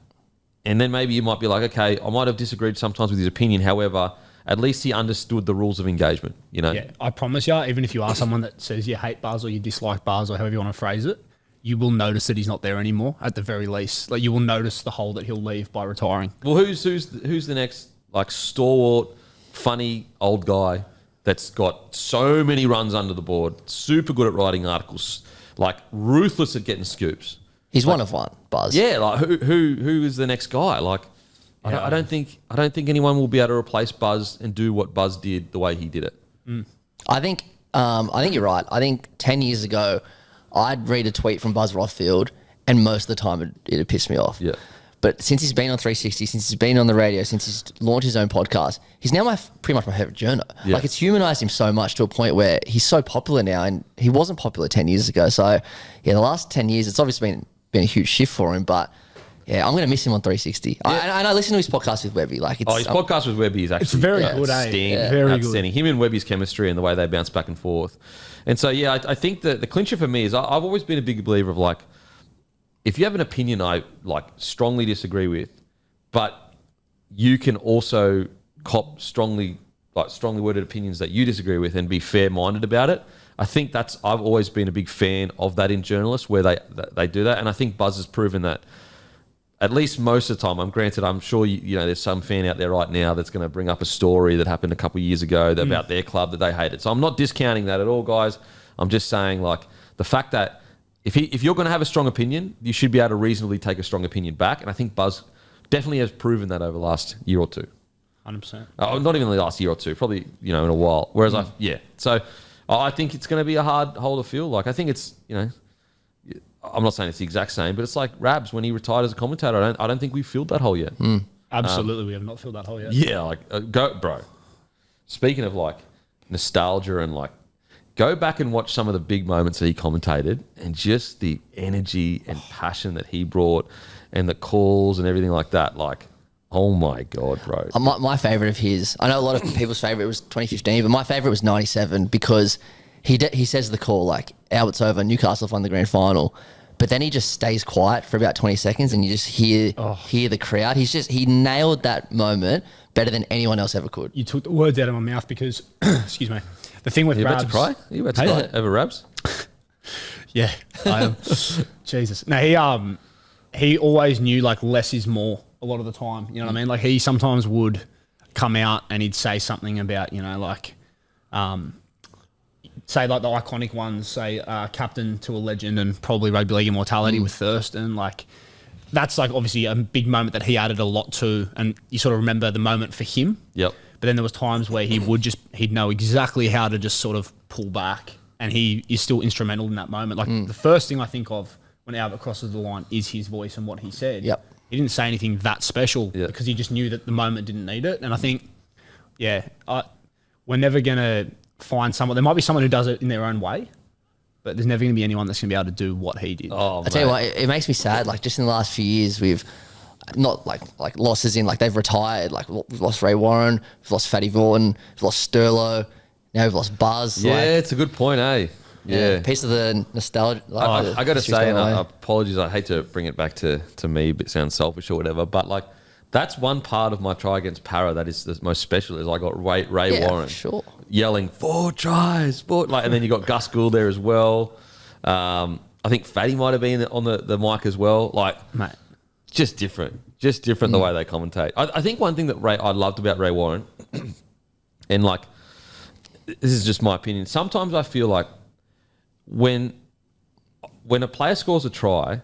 and then maybe you might be like, okay, I might have disagreed sometimes with his opinion. However, at least he understood the rules of engagement. Yeah, I promise you, even if you are someone that says you hate Buzz or you dislike Buzz or however you want to phrase it, you will notice that he's not there anymore. At the very least, like you will notice the hole that he'll leave by retiring. Well, who's the next like stalwart, funny old guy that's got so many runs under the board, super good at writing articles, like ruthless at getting scoops? He's one of one, Buzz. Yeah, like who is the next guy? Like, I don't think anyone will be able to replace Buzz and do what Buzz did the way he did it. I think you're right. I think 10 years ago, I'd read a tweet from Buzz Rothfield, and most of the time it'd piss me off. Yeah. But since he's been on 360, since he's been on the radio, since he's launched his own podcast, he's now pretty much my favorite journo. Yeah. Like it's humanized him so much to a point where he's so popular now, and he wasn't popular 10 years ago. So yeah, the last 10 years, it's obviously been a huge shift for him, but yeah, I'm going to miss him on 360. Yeah. And I listen to his podcast with Webby. Like his podcast with Webby is actually very good, very outstanding. Him and Webby's chemistry and the way they bounce back and forth. And so, yeah, I think that the clincher for me is I've always been a big believer of like, if you have an opinion I like strongly disagree with, but you can also cop strongly worded opinions that you disagree with and be fair-minded about it. I think I've always been a big fan of that in journalists where they do that. And I think Buzz has proven that at least most of the time. I'm sure there's some fan out there right now that's going to bring up a story that happened a couple of years ago about their club that they hated. So I'm not discounting that at all, guys. I'm just saying like the fact that if you're going to have a strong opinion, you should be able to reasonably take a strong opinion back. And I think Buzz definitely has proven that over the last year or two. 100%. Not even the last year or two, probably, in a while. Whereas So I think it's going to be a hard hole to fill. Like, I think it's, I'm not saying it's the exact same, but it's like Rabs when he retired as a commentator. I don't think we filled that hole yet. Absolutely, we have not filled that hole yet. Yeah, like go, bro. Speaking of like nostalgia and like, go back and watch some of the big moments that he commentated and just the energy and passion that he brought and the calls and everything like that. Like, oh my God, bro. My favourite of his, I know a lot of people's favourite was 2015, but my favourite was 97 because he says the call, like, Albert's over, Newcastle have won the grand final. But then he just stays quiet for about 20 seconds and you just hear the crowd. He nailed that moment better than anyone else ever could. You took the words out of my mouth because, excuse me, the thing with Rabs... Are you about to cry over Rabs? Yeah, I am. Jesus. No, he always knew, like, less is more a lot of the time. You know what I mean? Like, he sometimes would come out and he'd say something about, say like the iconic ones, say captain to a legend and probably rugby league immortality with Thurston. Like, that's like obviously a big moment that he added a lot to, and you sort of remember the moment for him. Yep. But then there was times where he'd know exactly how to just sort of pull back, and he is still instrumental in that moment. Like the first thing I think of when Albert crosses the line is his voice and what he said. Yep. He didn't say anything that special because he just knew that the moment didn't need it. And I think, we're never going to find someone. There might be someone who does it in their own way, but there's never going to be anyone that's going to be able to do what he did. I tell you what, it makes me sad. Like, just in the last few years, we've not like losses in, like, they've retired. Like, we've lost Ray Warren, we've lost Fatty Vaughan, we've lost Sterlo, now we've lost Buzz. Yeah, it's a good point, eh? Yeah. Piece of the nostalgia. I got to say, and apologies, I hate to bring it back to me, but it sounds selfish or whatever, but like, that's one part of my try against Para that is the most special, is I got Ray Warren yelling 4 tries, 4, like, and then you got Gus Gould there as well. I think Fatty might have been on the mic as well. Like, mate, just different the way they commentate. I think one thing that I loved about Ray Warren, and like, this is just my opinion, sometimes I feel like when a player scores a try,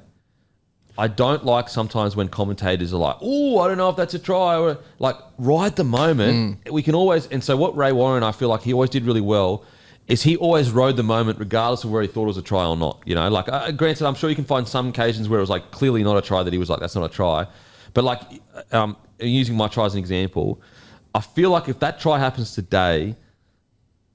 I don't like sometimes when commentators are like, oh, I don't know if that's a try, or like, ride the moment. We can always, and so what Ray Warren, I feel like he always did really well, is he always rode the moment regardless of where he thought it was a try or not. Like, granted, I'm sure you can find some occasions where it was like clearly not a try that he was like, that's not a try. But like, using my try as an example, I feel like if that try happens today,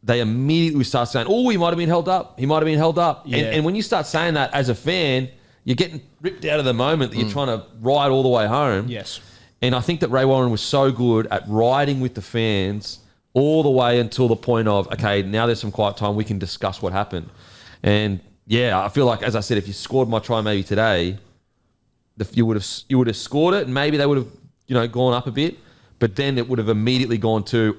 they immediately start saying, oh, he might have been held up. He might have been held up. Yeah. And when you start saying that as a fan, you're getting ripped out of the moment that you're trying to ride all the way home. Yes. And I think that Ray Warren was so good at riding with the fans all the way until the point of, okay, now there's some quiet time, we can discuss what happened. And yeah, I feel like, as I said, if you scored my try maybe today, you would have scored it, and maybe they would have gone up a bit. But then it would have immediately gone to,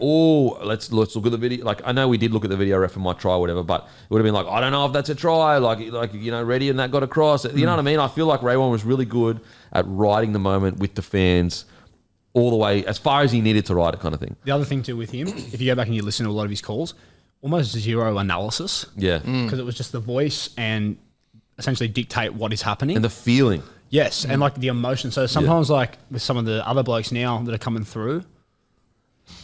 let's look at the video. Like, I know we did look at the video ref for my try or whatever, but it would have been like, I don't know if that's a try. Like Reddy and that got across. You know what I mean? I feel like Ray Warren was really good at riding the moment with the fans all the way, as far as he needed to ride it, kind of thing. The other thing too with him, if you go back and you listen to a lot of his calls, almost zero analysis. Yeah. Because it was just the voice and essentially dictate what is happening. And the feeling. Yes, and like the emotion. So sometimes like with some of the other blokes now that are coming through,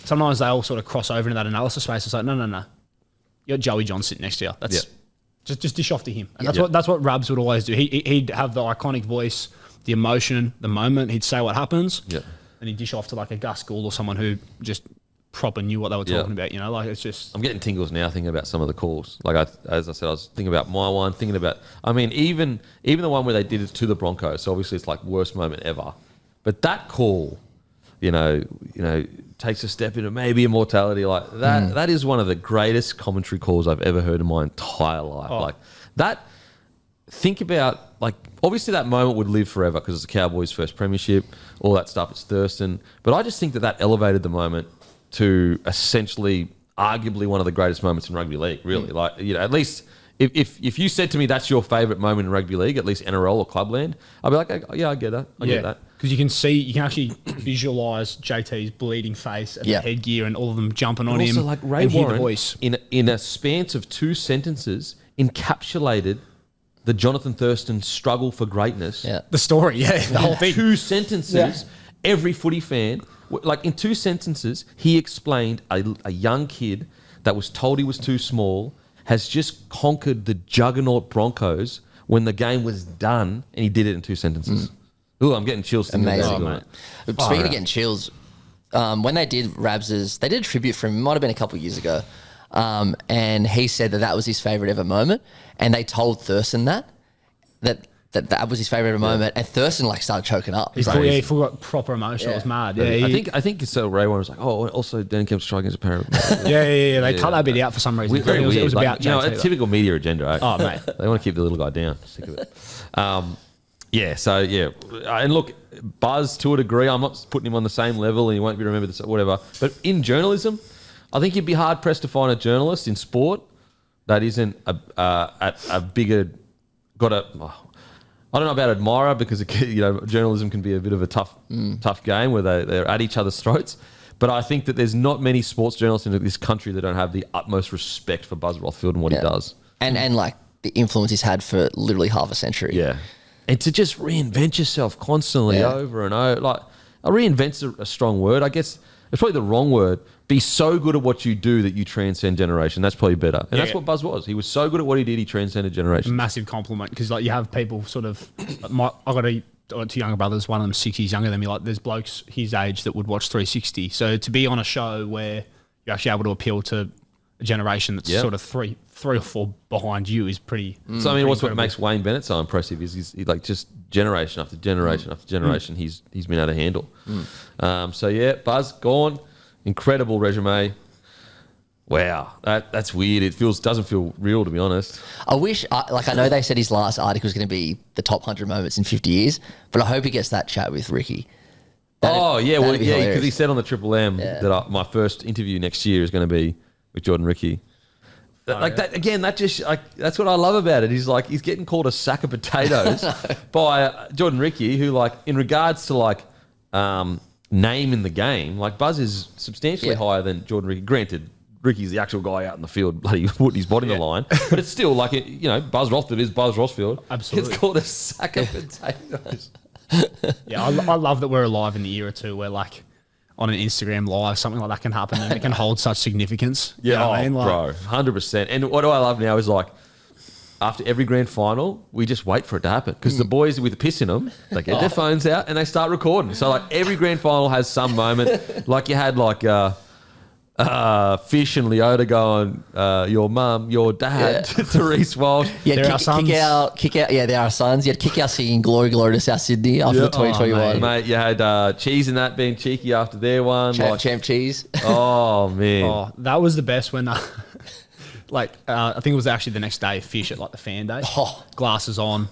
sometimes they all sort of cross over into that analysis space. It's like, no. You got Joey John sitting next to you. That's just dish off to him. And that's what Rabs would always do. He'd have the iconic voice, the emotion, the moment. He'd say what happens. Yeah. And he'd dish off to like a Gus Gould or someone who just proper knew what they were talking about, like it's just... I'm getting tingles now thinking about some of the calls. Like, as I said, I was thinking about my one, thinking about... I mean, even the one where they did it to the Broncos, so obviously it's like worst moment ever. But that call, takes a step into maybe immortality. Like, that is one of the greatest commentary calls I've ever heard in my entire life. Oh. Like, that... Think about, like, obviously that moment would live forever because it's the Cowboys' first premiership, all that stuff, it's Thurston. But I just think that elevated the moment to essentially arguably one of the greatest moments in rugby league, really. Like, at least if you said to me that's your favourite moment in rugby league, at least NRL or Clubland, I'd be like, yeah, I get that. I get that. Because you can actually visualise JT's bleeding face and the headgear and all of them jumping on him. Also, like, Ray Warren, in a span of 2 sentences, encapsulated the Jonathan Thurston struggle for greatness. Yeah. The story, the whole thing. 2 sentences, every footy fan, like in 2 sentences, he explained a young kid that was told he was too small, has just conquered the juggernaut Broncos when the game was done, and he did it in 2 sentences. Ooh, I'm getting chills. Amazing, mate. Speaking of getting chills, when they did Rabs's, they did a tribute for him. It might have been a couple of years ago. And he said that was his favourite ever moment. And they told Thurston that was his favourite ever moment. And Thurston started choking up. He forgot proper emotion. It was mad. Yeah, I think so. Ray one was like, oh, also Dan Kemp's trying against a parent. Yeah. They cut that bit out for some reason. Very weird. It was about a typical media agenda. Eh? Oh, mate. They want to keep the little guy down. Sick of it. And look, Buzz, to a degree, I'm not putting him on the same level and he won't be remembered, whatever. But in journalism, I think you'd be hard-pressed to find a journalist in sport that isn't a bigger, I don't know about admirer because, journalism can be a bit of a tough game where they're at each other's throats. But I think that there's not many sports journalists in this country that don't have the utmost respect for Buzz Rothfield and what he does. And the influence he's had for literally half a century. Yeah. And to just reinvent yourself constantly over and over. Like, reinvent's a strong word. I guess it's probably the wrong word. Be so good at what you do that you transcend generation. That's probably better. And that's what Buzz was. He was so good at what he did, he transcended generation. Massive compliment because you have people sort of. I got 2 younger brothers. One of them 6 years younger than me. There's blokes his age that would watch 360. So to be on a show where you're actually able to appeal to a generation that's sort of three or four behind you is pretty. So I mean, what makes Wayne Bennett so impressive is he's just generation after generation after generation he's been able to handle. Buzz gone, incredible resume. Wow, that's weird. It doesn't feel real, to be honest. I wish, I know they said his last article was going to be the top 100 moments in 50 years, but I hope he gets that chat with Ricky. Because he said on the Triple M that my first interview next year is going to be with Jordan Ricky. That again, that's what I love about it. He's getting called a sack of potatoes by Jordan Ricky, who in regards to name in the game, Buzz is substantially higher than Jordan Ricky. Granted, Ricky's the actual guy out in the field, bloody putting his body on the line, but it's still Buzz Rothfield is Buzz Rothfield. Absolutely, it's called a sack of potatoes. I love that we're alive in the era too, where on an Instagram live, something like that can happen and it can hold such significance. Yeah, bro, 100%. And what do I love now is after every grand final, we just wait for it to happen because the boys with the piss in them, they get their phones out and they start recording. So every grand final has some moment. You had Fish and Leota going, your mum, your dad, to Reece Walsh. Yeah, kick out. Yeah, they're our sons. You had kick out singing Glory, Glory to South Sydney after the 2021. Mate, you had Cheese and that being cheeky after their one. Champ Cheese. Oh, man. Oh, that was the best when, I think it was actually the next day, Fish at the fan day. Glasses on.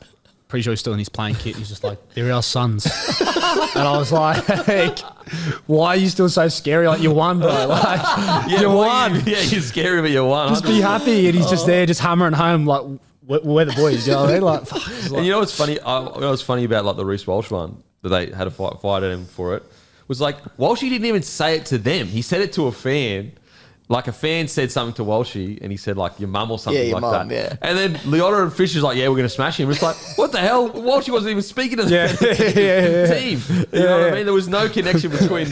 Pretty sure he's still in his playing kit. He's just they're our sons. And I was like, why are you still so scary? You won, bro. You won. You're scary, but you won. Just be happy. And he's just there, just hammering home, we're the boys. You know what I mean? And you know what's funny? What was funny about the Reece Walsh one that they had a fight at him for it was Walshy didn't even say it to them. He said it to a fan. A fan said something to Walshy and he said your mum or something that. Yeah. And then Leota and Fish is we're going to smash him. It's what the hell? Walshy wasn't even speaking to the team. You know what I mean? There was no connection between,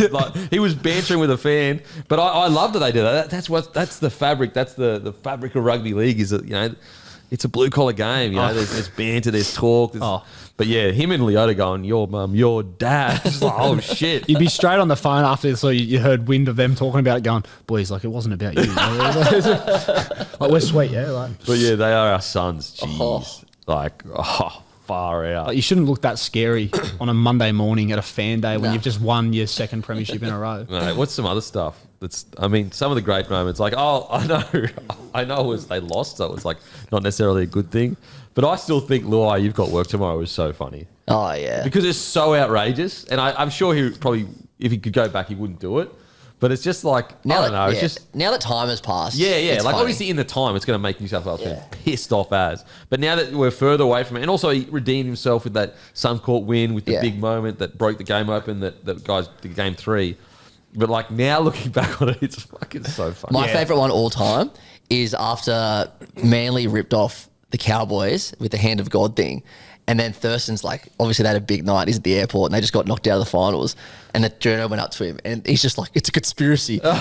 he was bantering with a fan. But I love that they did that. That's the fabric. That's the fabric of rugby league is that, it's a blue collar game. There's banter, there's talk. But yeah, him and Leota going, your mum, your dad. It's oh shit. You'd be straight on the phone after this, so you heard wind of them talking about it, going, boys, it wasn't about you. We're sweet, yeah. But yeah, they are our sons. Jeez. Far out. You shouldn't look that scary on a Monday morning at a fan day when you've just won your second premiership in a row. Mate, what's some other stuff? Some of the great moments, I know they lost, so it's not necessarily a good thing. But I still think, Luai, you've got work tomorrow is so funny. Oh, yeah. Because it's so outrageous. And I'm sure he probably, if he could go back, he wouldn't do it. But it's just I don't know. It's just now that time has passed. Yeah. Obviously in the time, it's going to make New South Wales pissed off as. But now that we're further away from it, and also he redeemed himself with that Suncorp win, with the big moment that broke the game open, that guys did game 3. But now looking back on it, it's fucking so funny. My favourite one all time is after Manly ripped off the Cowboys with the hand of God thing. And then Thurston's like, obviously they had a big night. He's at the airport and they just got knocked out of the finals. And the journo went up to him and he's just like, it's a conspiracy. I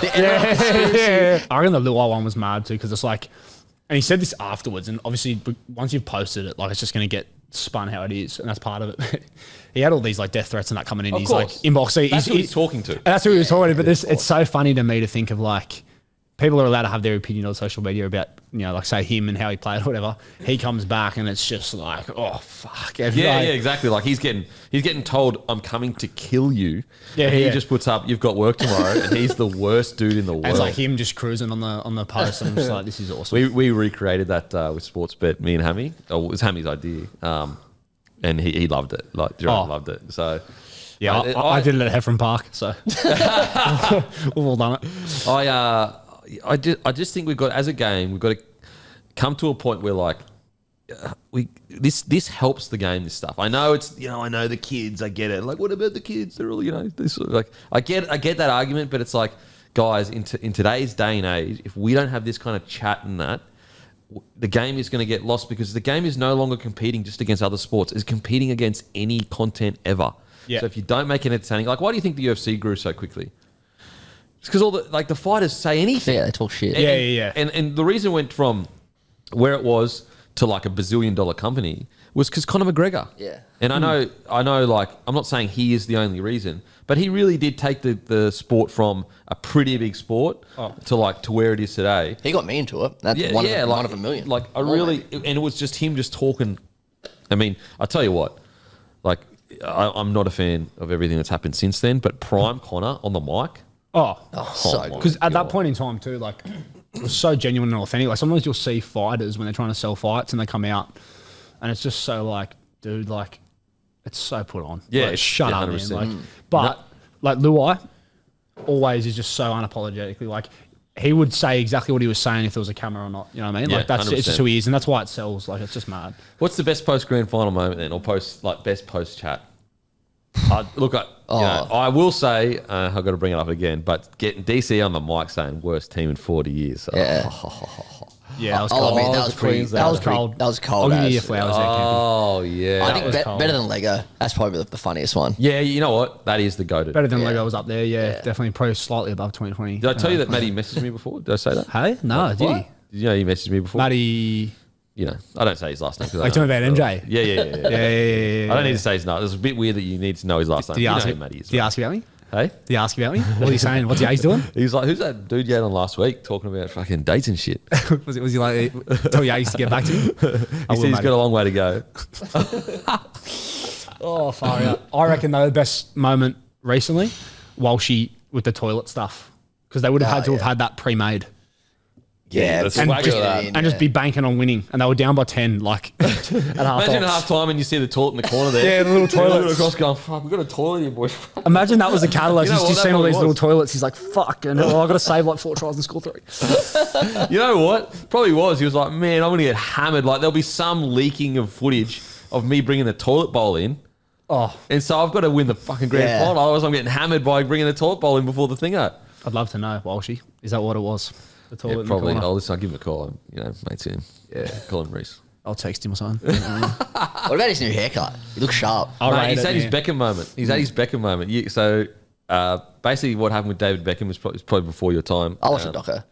reckon the Luai one was mad too because it's like, and he said this afterwards. And obviously, once you've posted it, like it's just going to get spun how it is, and that's part of it. He had all these like death threats and that coming in. He's like inbox. That's who he's talking to. That's who he was talking to. But it's so funny to me to think of like people are allowed to have their opinion on social media about, you know, like say him and how he played or whatever. He comes back and it's just like, oh fuck. Yeah, exactly. Like he's getting told, I'm coming to kill you. Yeah, and he just puts up, you've got work tomorrow, and he's the worst dude in the world. And it's like him just cruising on the post, and I'm just like, this is awesome. We recreated that with Sportsbet, me and Hammy. Oh, it was Hammy's idea, and he loved it. Like Jerome loved it. So. Yeah, I did it at Heffron Park, so we've all done it. I just think we've got, as a game, we've got to come to a point where like this helps the game. This stuff. I know it's, you know, I know the kids. I get it. Like, what about the kids? They're all, you know, this like I get that argument, but it's like, guys, in today's day and age, if we don't have this kind of chat and that, the game is going to get lost because the game is no longer competing just against other sports. It's competing against any content ever. Yeah. So if you don't make it entertaining, like, why do you think the UFC grew so quickly? It's because all the fighters say anything. Yeah, they talk shit. Yeah. And the reason it went from where it was to like a bazillion-dollar company was because Conor McGregor. Yeah. And I know, like, I'm not saying he is the only reason, but he really did take the sport from a pretty big sport to where it is today. He got me into it. That's one of a million. Like, and it was just him just talking. I mean, I tell you what, like, I'm not a fan of everything that's happened since then, but prime Conor on the mic. Because at that point in time too, like, it was so genuine and authentic. Like, sometimes you'll see fighters when they're trying to sell fights and they come out and it's just so like, dude, like, it's so put on. Yeah, like, shut up, man. 100%. Like, but like Luai always is just so unapologetically like, he would say exactly what he was saying if there was a camera or not. You know what I mean? Yeah, like, it's just 100%. who he is, and that's why it sells. Like, it's just mad. What's the best post grand final moment then, or best post chat? I will say, I've got to bring it up again, but getting DC on the mic saying worst team in 40 years. Yeah. Yeah, that was I'll cold. admit, that was cold. That was cold. I'll give you your flowers there, Campy. Oh, yeah. I think better than Lego. That's probably the funniest one. Yeah, you know what? That is the goated. Better than Lego was up there, yeah. Definitely probably slightly above 2020. Did I tell you that Matty messaged me before? Did I say that? Hey? No, did he? Did you know he messaged me before? Matty... You know, I don't say his last name. Are you talking about MJ? Yeah. Yeah. I don't need to say his name. It's a bit weird that you need to know his last name. Did he ask you know who Matty is, Did he right? ask about me? Hey? Did he ask about me? What are you saying? What's Yates doing? He was like, who's that dude you had on last week talking about fucking dates and shit? was he like, tell Yates to get back to me? He said he's got a long way to go. Oh, far out. I reckon though the best moment recently, Walshy with the toilet stuff. Because they would have had to have had that pre-made. Yeah, that's and, swag just, of that. and just be banking on winning. And they were down by 10, like, at half Imagine time. half time and you see the toilet in the corner there. Yeah, the little toilets. Looking across going, fuck, we've got a toilet here, boy. Imagine that was the catalyst. You know He's what, just that seen all probably these was. little toilets. He's like, fuck. And I've got to save like 4 tries and score 3. You know what? Probably was. He was like, man, I'm going to get hammered. Like, there'll be some leaking of footage of me bringing the toilet bowl in. Oh, And so I've got to win the fucking grand final. Otherwise, I'm getting hammered by bringing the toilet bowl in before the thing out. I'd love to know, Walshy. Is that what it was? The toilet Yeah, in probably. the corner? I'll give him a call. Mates in. Yeah. Call him Reese. I'll text him or something. What about his new haircut? He looks sharp. Mate, he's had his Beckham moment. Basically, what happened with David Beckham was probably before your time. I watched the doco.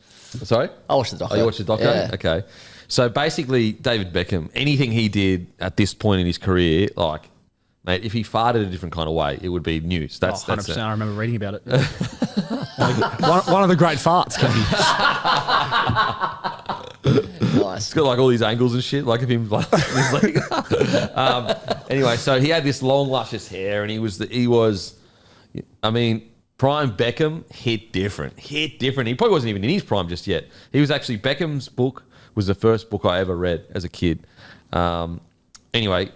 Sorry? I watched the doco. Oh, you watched the doco? Yeah. Okay. So basically, David Beckham, anything he did at this point in his career, like, mate, if he farted a different kind of way, it would be news. That's 100%. I remember reading about it. one of the great farts, Campy. Nice. It's got like all these angles and shit, like of him. Like, his leg. Anyway, so he had this long, luscious hair, and he was. I mean, prime Beckham hit different. He probably wasn't even in his prime just yet. He was actually Beckham's book was the first book I ever read as a kid. Anyway,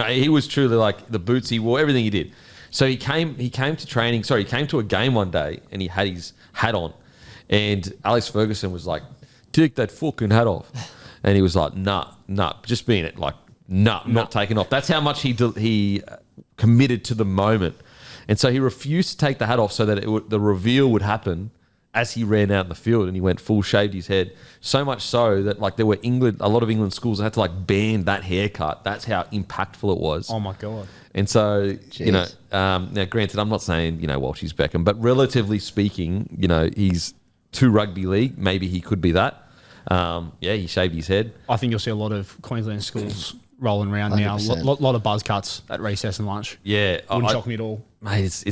he was truly like the boots he wore, everything he did. So he came to training. Sorry, he came to a game one day and he had his hat on, and Alex Ferguson was like, "Take that fucking hat off," and he was like, "Nah, just being it, like, not taking off." That's how much he committed to the moment, and so he refused to take the hat off so that the reveal would happen, as he ran out in the field, and he went full shaved his head. So much so that like there were a lot of England schools that had to like ban that haircut. That's how impactful it was. Oh my God. And so, Jeez. Now granted, I'm not saying, Walshy's Beckham, but relatively speaking, he's to rugby league. Maybe he could be that. He shaved his head. I think you'll see a lot of Queensland schools rolling around now. A 100%. lot of buzz cuts at recess and lunch. Yeah. Wouldn't shock me at all. Mate,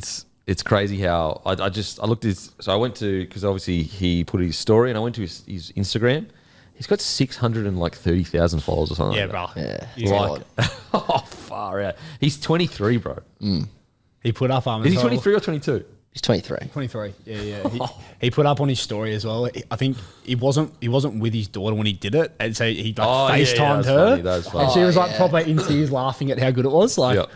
it's crazy how I looked at his, so I went to, because obviously he put his story, and I went to his Instagram. He's got 630,000 followers or something. Yeah, like bro. Yeah. He's Like, oh, far out. He's 23, bro. He put up Is he 23 or 22? He's 23. 23. Yeah. He put up on his story as well. I think he wasn't with his daughter when he did it, and so he FaceTimed her, That was funny. and she was like yeah. proper in tears, laughing at how good it was. Like, Yep.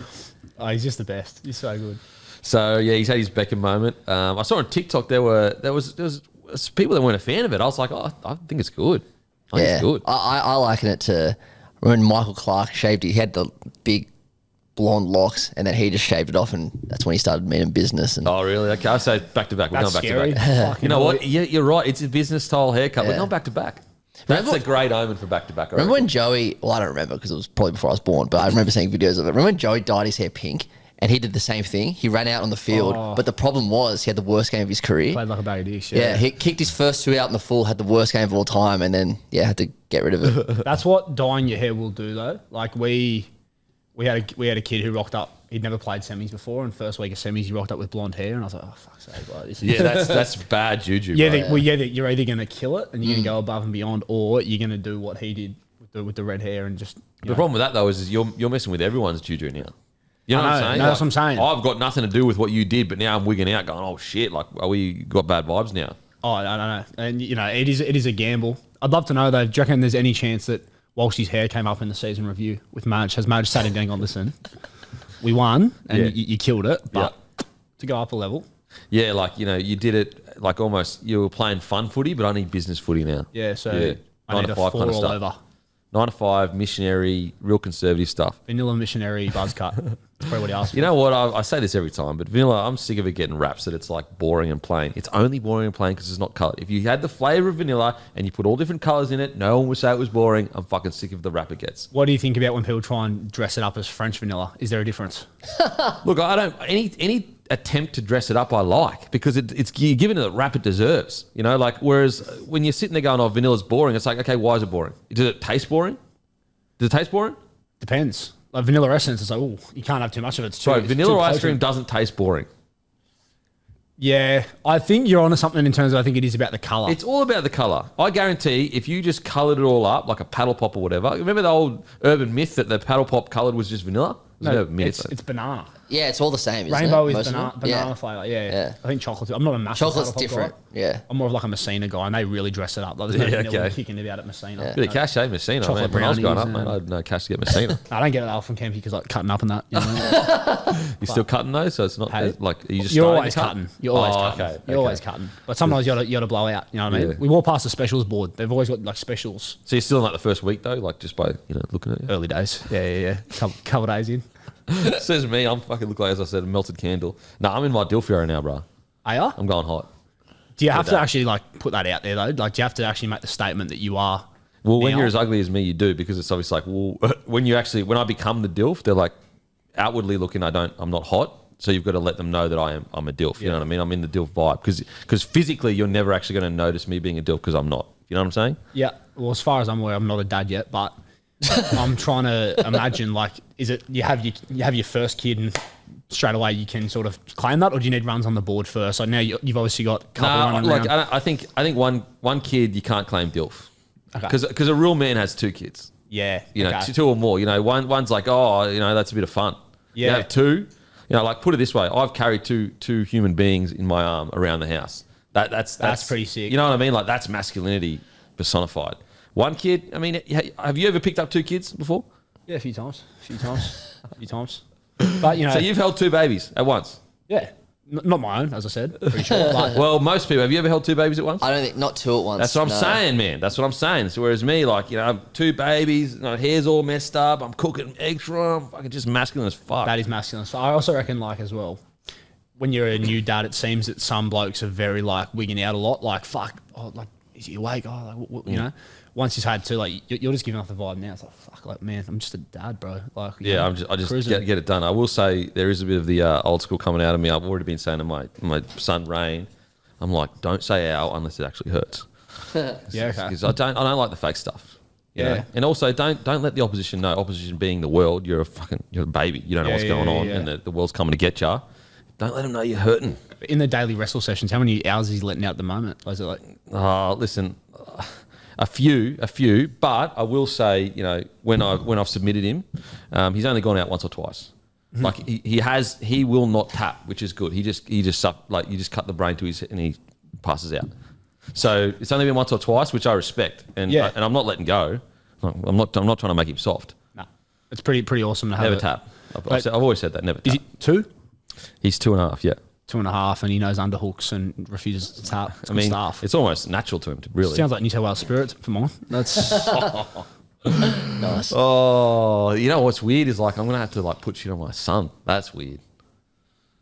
he's just the best. He's so good. So yeah, he's had his Beckham moment. I saw on TikTok there was people that weren't a fan of it. I was like, I think it's good. I think Yeah. it's good. I liken it to when Michael Clark shaved it. He had the big blonde locks, and then he just shaved it off, and that's when he started meaning business. And Oh really? Okay, I say back to back. We're That's going back scary. to back. Fucking You know what? hell. Yeah, you're right. It's a business style haircut. We're Yeah. going back to back. That's a great omen for back to back. remember when Joey? Well, I don't remember because it was probably before I was born, but I remember seeing videos of it. Remember when Joey dyed his hair pink? And he did the same thing. He ran out on the field, but the problem was he had the worst game of his career. Played like a bag of dicks. Yeah, he kicked his first two out in the full, had the worst game of all time, and then had to get rid of it. That's what dyeing your hair will do, though. Like we had a kid who rocked up. He'd never played semis before, and first week of semis, he rocked up with blonde hair, and I was like, oh fuck's sake, like, this is Yeah, that's bad juju. yeah, bro. you're either gonna kill it and you're gonna go above and beyond, or you're gonna do what he did with the red hair and just. The problem with that though is you're messing with everyone's juju now. You know I what I'm know, saying? no, that's what I'm saying. I've got nothing to do with what you did, but now I'm wigging out, going, "Oh shit! Like, are we got bad vibes now?" Oh, I don't know, and it is a gamble. I'd love to know though. Do you reckon there's any chance that Walshy's hair came up in the season review with Madge? Has Madge sat him down and gone, listen, we won and Yeah. you killed it, but to go up a level. Yeah, like you did it like almost you were playing fun footy, but I need business footy now. Yeah, so Yeah. I 9 need to a 5 4 kind of all stuff. over. 9 to 5, missionary, real conservative stuff. Vanilla missionary buzz cut. That's probably what he asked for. You know what? I say this every time, but vanilla, I'm sick of it getting raps that it's like boring and plain. It's only boring and plain because it's not coloured. If you had the flavour of vanilla and you put all different colours in it, no one would say it was boring. I'm fucking sick of the rap it gets. What do you think about when people try and dress it up as French vanilla? Is there a difference? Look, I don't any attempt to dress it up I like because it's you're giving it the rap it deserves. Like whereas when you're sitting there going, "Oh, vanilla's boring," it's like, okay, why is it boring? Does it taste boring? Does it taste boring? Depends. Like vanilla essence is like, oh, you can't have too much of it. It's too, Bro, it's vanilla too ice potent. cream doesn't taste boring. Yeah, I think you're onto something in terms of I think it is about the colour. It's all about the colour. I guarantee if you just coloured it all up like a paddle pop or whatever. Remember the old urban myth that the paddle pop coloured was just vanilla? It was an urban myth. it's banana. Yeah, it's all the same, isn't Rainbow it? is Most of banana, them? banana Yeah. flavour. Yeah. Yeah. I think chocolate. I'm not a massive Chocolate's paddle pop different. guy. Yeah. I'm more of like a Messina guy, and they really dress it up. Like, there's no Yeah, vanilla okay. kicking about at Messina. Yeah. Bit of cash, Messina. Chocolate Man. When I was growing up, brownies man, and- I had no cash to get Messina. I don't get it out from Campy because like cutting up and that. You know? You still cutting those? So it's not Hey, like, are you just You're starting always to cut? cutting. You're always cutting. Okay. You're always cutting. But sometimes you gotta blow out. You know what I mean? Yeah. We walk past the specials board. They've always got like specials. So you're still in like the first week though, like just by looking at you. Early days. Yeah. Couple days in. Says me, I'm fucking look like, as I said, a melted candle. No, I'm in my Dilf era now, bro. Are ya? I'm going hot. Do you have to that. actually like put that out there though? Like, do you have to actually make the statement that you are? Well, when now? you're as ugly as me, you do, because it's obviously like, well, when I become the Dilf, they're like outwardly looking, I'm not hot. So you've got to let them know that I'm a Dilf. You know what I mean? I'm in the Dilf vibe because physically you're never actually going to notice me being a Dilf because I'm not. You know what I'm saying? Yeah. Well, as far as I'm aware, I'm not a dad yet, but I'm trying to imagine like, is it you have your first kid and straight away you can sort of claim that, or do you need runs on the board first? So now you've obviously got a couple running like around. I think one kid you can't claim Dilf Okay. because a real man has 2 kids. Yeah. You know, okay. 2 or more. You know, one's like, oh, that's a bit of fun. You Yeah. have 2. Like put it this way, I've carried two human beings in my arm around the house. That's pretty sick. You know what I mean? Like that's masculinity personified. One kid. I mean, have you ever picked up 2 kids before? Yeah, a few times. But So you've held 2 babies at once. yeah, not my own, as I said. Pretty sure. But Well, most people. Have you ever held 2 babies at once? I don't think, not 2 at once. That's what I'm no. saying, man. That's what I'm saying. So whereas me, like, 2 babies, hair's all messed up. I'm cooking extra. I'm fucking just masculine as fuck. that is masculine. So I also reckon, like, as well, when you're a new dad, it seems that some blokes are very like wigging out a lot. Like, fuck, like, is he awake? Oh, like, you know, once he's had two, like, you're just giving off the vibe now. It's like, fuck, like, man, I'm just a dad, bro. Like, yeah, I just get it done. I will say there is a bit of the old school coming out of me. I've already been saying to my son Rain, I'm like, don't say ow unless it actually hurts. Yeah, okay. Because I don't like the fake stuff. You know? And also don't let the opposition know. Opposition being the world, you're a baby. You don't know what's going on, and the world's coming to get you. Don't let them know you're hurting. In the daily wrestle sessions, how many hours is he letting out at the moment? Or is it like? Listen, a few. But I will say, you know, when I've submitted him, he's only gone out once or twice. Mm-hmm. Like he will not tap, which is good. He just like you just cut the brain to his and he passes out. So it's only been once or twice, which I respect, and I'm not letting go. I'm not trying to make him soft. No, it's pretty awesome to have. Never tap. I've always said that. Never tap. Is he 2? He's 2.5. Yeah. 2.5, and he knows underhooks and refuses to tap. It's good stuff. It's almost natural to him. Really sounds like New South Wales Spirit for mine. That's Nice. Oh, you know what's weird is like I'm gonna have to like put shit on my son. That's weird.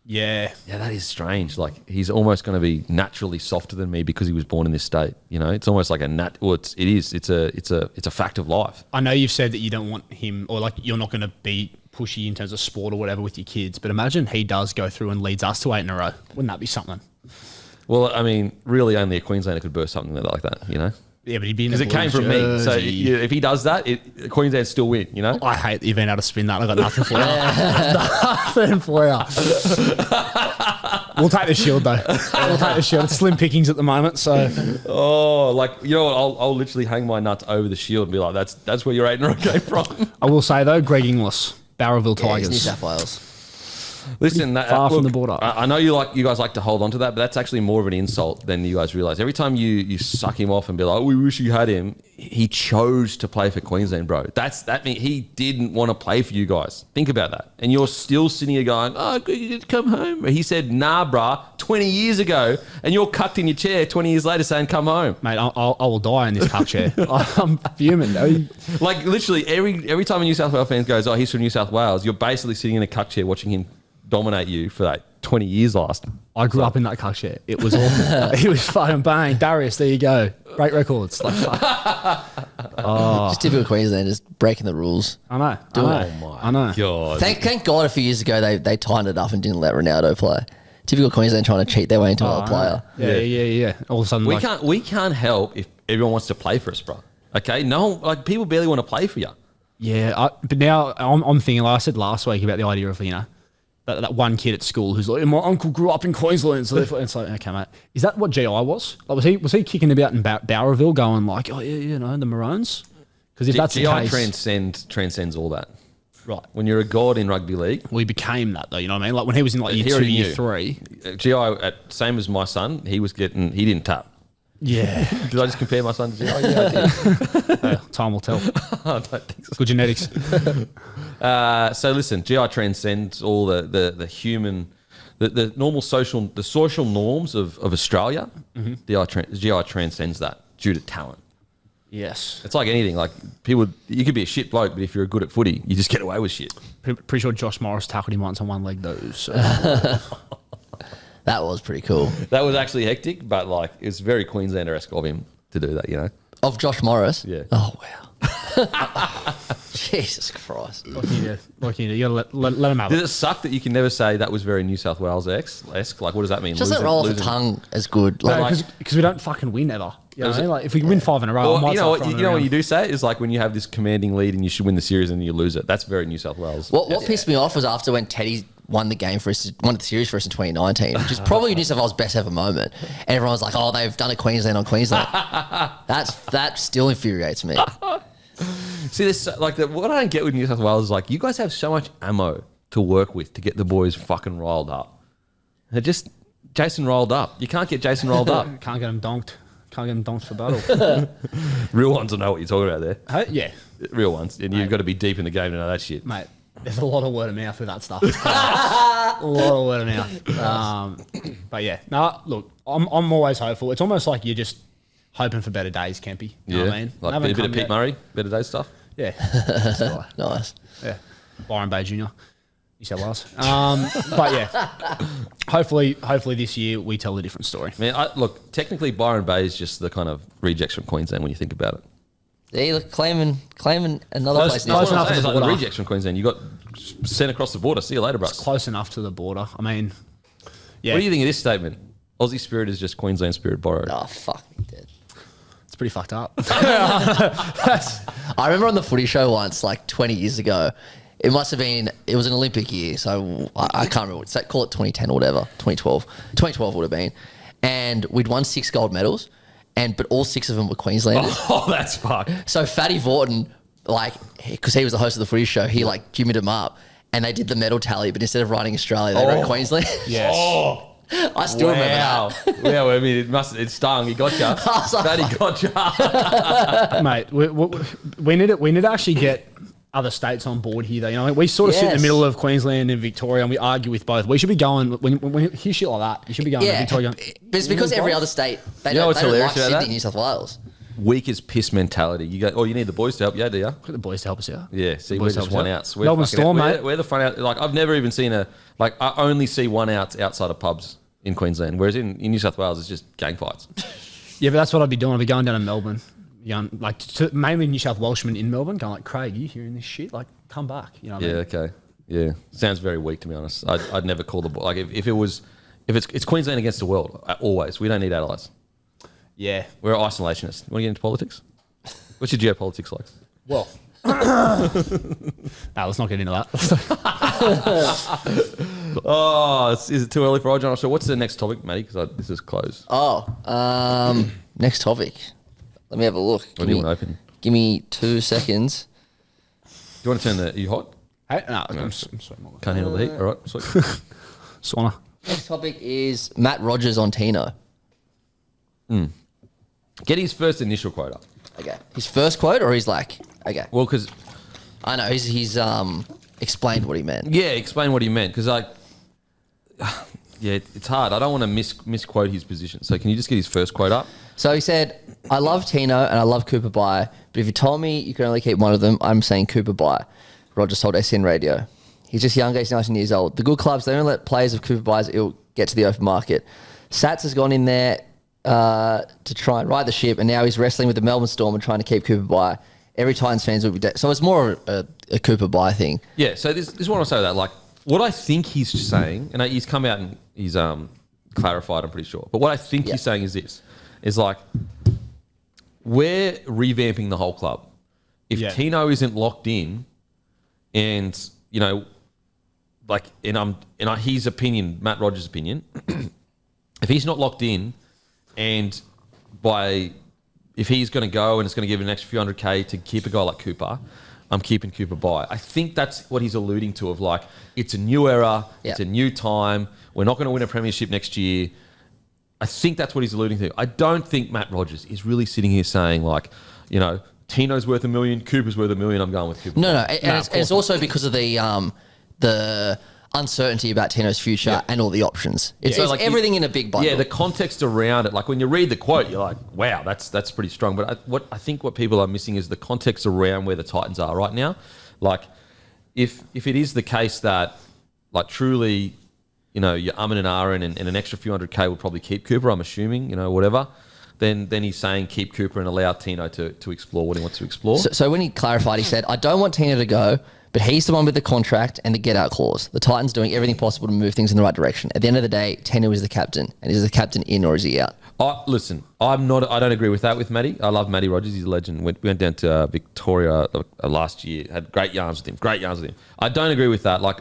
Yeah, that is strange. Like he's almost going to be naturally softer than me because he was born in this state. You know, it's almost like it's a fact of life. I know you've said that you don't want him, or like you're not going to be pushy in terms of sport or whatever with your kids. But imagine he does go through and leads us to 8 in a row. Wouldn't that be something? Well, I mean, really, only a Queenslander could burst something like that. You know. Yeah, but he'd be in because it came from me. So if he does that, Queensland still win. You know. I hate that you've been able to spin that. I got nothing for you. Nothing for you. We'll take the shield though. We'll take the shield. It's slim pickings at the moment. So. Oh, like you know what? I'll literally hang my nuts over the shield and be like, "That's where your 8 in a row came from." I will say though, Greg Inglis, Barrowville Tigers, New South Wales. Listen, far from the border. I know you guys like to hold on to that, but that's actually more of an insult than you guys realise. Every time you suck him off and be like, "Oh, we wish you had him," he chose to play for Queensland, bro. That means he didn't want to play for you guys. Think about that, and you're still sitting here going, "Oh, you did come home." He said, "Nah, bruh, 20 years ago," and you're cucked in your chair 20 years later saying, "Come home, mate." I will die in this cuck chair. I'm fuming. Like literally every time a New South Wales fan goes, "Oh, he's from New South Wales," you're basically sitting in a cuck chair watching him dominate you for like 20 years last. I grew up in that cuck shit. It was awful. He was fucking bang. Darius, there you go. Great records. Like, fuck. Just typical Queensland, just breaking the rules. I know. I know. God. Thank God a few years ago they tightened it up and didn't let Ronaldo play. Typical Queensland trying to cheat their way into another player. Yeah. All of a sudden, we can't help if everyone wants to play for us, bro. Okay, no, like people barely want to play for you. Yeah, but now I'm thinking, like I said last week, about the idea of that one kid at school who's like, my uncle grew up in Queensland, so it's like, okay, mate, is that what GI was? Like, was he kicking about in Bowerville, going like, oh yeah, you know, the Maroons? Because if that's GI the case, transcends all that. Right. When you're a god in rugby league, we became that though. You know what I mean? Like when he was in like year 2, year 3, GI same as my son, he didn't tap. Yeah. Did I just compare my son to GI? Yeah, I did. Time will tell. I don't think so. Good genetics. So listen, GI transcends all the human, the normal social norms of Australia. Mm-hmm. GI transcends that due to talent. Yes. It's like anything. Like people, you could be a shit bloke, but if you're good at footy, you just get away with shit. Pretty sure Josh Morris tackled him once on one leg though. So. That was pretty cool. That was actually hectic, but like it's very Queenslander-esque of him to do that, you know. Of Josh Morris? Yeah. Oh, wow. Jesus Christ. Like you gotta let him have it. Does it suck that you can never say that was very New South Wales-esque? Like, what does that mean? Just doesn't roll off the tongue as good. Because we don't fucking win ever. You know what I mean? Like if we win 5 in a row, you know what you do say is like when you have this commanding lead and you should win the series and you lose it. That's very New South Wales. What pissed me off was after when Teddy won the series for us in 2019, which is probably New South Wales' best ever moment. And everyone's like, "Oh, they've done a Queensland on Queensland." that still infuriates me. See, this what I don't get with New South Wales is like you guys have so much ammo to work with to get the boys fucking riled up. They're just Jason rolled up. You can't get Jason rolled up. Can't get him donked. Can't get him donked for battle. Real ones will know what you're talking about there. Yeah. Real ones. And you've got to be deep in the game to know that shit. Mate, there's a lot of word of mouth with that stuff. A lot of word of mouth. But yeah. No, look, I'm always hopeful. It's almost like you're just hoping for better days, Kempy. You know what I mean? Like a bit of Pete Murray, better days stuff. Yeah. Nice. Yeah. Byron Bay Jr. New South Wales. But yeah, hopefully this year we tell a different story. Man, look, technically Byron Bay is just the kind of rejects from Queensland when you think about it. Yeah, look, claiming another place. Close enough to the like border. the rejects from Queensland. You got sent across the border. See you later, bros. It's close enough to the border. I mean, yeah. What do you think of this statement? Aussie spirit is just Queensland spirit borrowed. Oh, fuck me dead. It's pretty fucked up. I remember on the footy show once, like 20 years ago, it must have been, it was an Olympic year, so I can't remember. Call it 2010 or whatever, 2012. 2012 would have been. And we'd won 6 gold medals, but all 6 of them were Queenslanders. Oh, that's fucked. So Fatty Vorton, like, because he was the host of the footy show, he like jimmied him up, and they did the medal tally, but instead of writing Australia, they wrote Queensland. Yes. Oh. I still remember that. Yeah, well, I mean, it stung. He got you. Fatty got you. Mate, we need to actually get other states on board here. Though, you know, we sort of sit in the middle of Queensland and Victoria, and we argue with both. We should be going when you hear shit like that. You should be going to Victoria. But it's because every other state they don't like Sydney, New South Wales. Weak as piss mentality. You go, you need the boys to help you, do you? Got the boys to help us out. Yeah, see, we're just one outs. Melbourne Storm, mate. We're the front out. Like, I've never even seen I only see one outs outside of pubs in Queensland, whereas in New South Wales, it's just gang fights. Yeah, but that's what I'd be doing. I'd be going down to Melbourne, like mainly New South Welshmen in Melbourne, going like, Craig, you hearing this shit? Like, come back. You know what I mean? Okay. Yeah. Sounds very weak, to be honest. I'd never call the ball. Like, if it's Queensland against the world, always. We don't need allies. Yeah. We're isolationists. You want to get into politics? What's your geopolitics like? Well, let's not get into that. Is it too early for John? So what's the next topic, Matty? Because this is closed. Next topic. Let me have a look. What do you want to open? Give me 2 seconds. Do you want to turn are you hot? Hey, no. Can't handle the heat? All right, sweet. Sauna. Next topic is Matt Rogers on Tino. Get his first initial quote up. Okay. His first quote, or he's like, okay. Well, because I know he's explained what he meant. Yeah, explain what he meant. Because it's hard. I don't want to misquote his position. So can you just get his first quote up? So he said, I love Tino and I love Cooper Bye, but if you told me you could only keep one of them, I'm saying Cooper Bye. Rogers told SN Radio. He's just younger, he's 19 years old. The good clubs, they don't let players of Cooper Bye's ilk get to the open market. Sats has gone in there to try and ride the ship, and now he's wrestling with the Melbourne Storm and trying to keep Cooper Bye. Every Titans fans will be dead. So it's more a Cooper Bye thing. Yeah, so this is what I say with that. Like, what I think he's saying, and he's come out and he's clarified, I'm pretty sure. But what I think he's saying is this, is like, we're revamping the whole club. If Tino isn't locked in, and, you know, like, his opinion, Matt Rogers' opinion, if he's not locked in, and if he's going to go and it's going to give him an extra few $100K to keep a guy like Cooper, I'm keeping Cooper Bye. I think that's what he's alluding to, of like, it's a new era, it's a new time, we're not going to win a premiership next year. I think that's what he's alluding to. I don't think Matt Rogers is really sitting here saying, like, you know, Tino's worth $1 million, Cooper's worth $1 million, I'm going with Cooper. No, and it's also because of the uncertainty about Tino's future and all the options. It's like everything in a big bundle. Yeah, the context around it. Like, when you read the quote, you're like, wow, that's pretty strong. But I think what people are missing is the context around where the Titans are right now. Like, if it is the case that, like, truly, you know, you're and ahhing and an extra few $100K would probably keep Cooper, I'm assuming, you know, whatever, then he's saying keep Cooper and allow Tino to explore what he wants to explore. So when he clarified, he said, I don't want Tino to go, but he's the one with the contract and the get-out clause. The Titans doing everything possible to move things in the right direction. At the end of the day, Tino is the captain. And is the captain in or is he out? Listen, I don't agree with that with Matty. I love Matty Rogers. He's a legend. We went down to Victoria last year. Had great yarns with him. I don't agree with that. Like,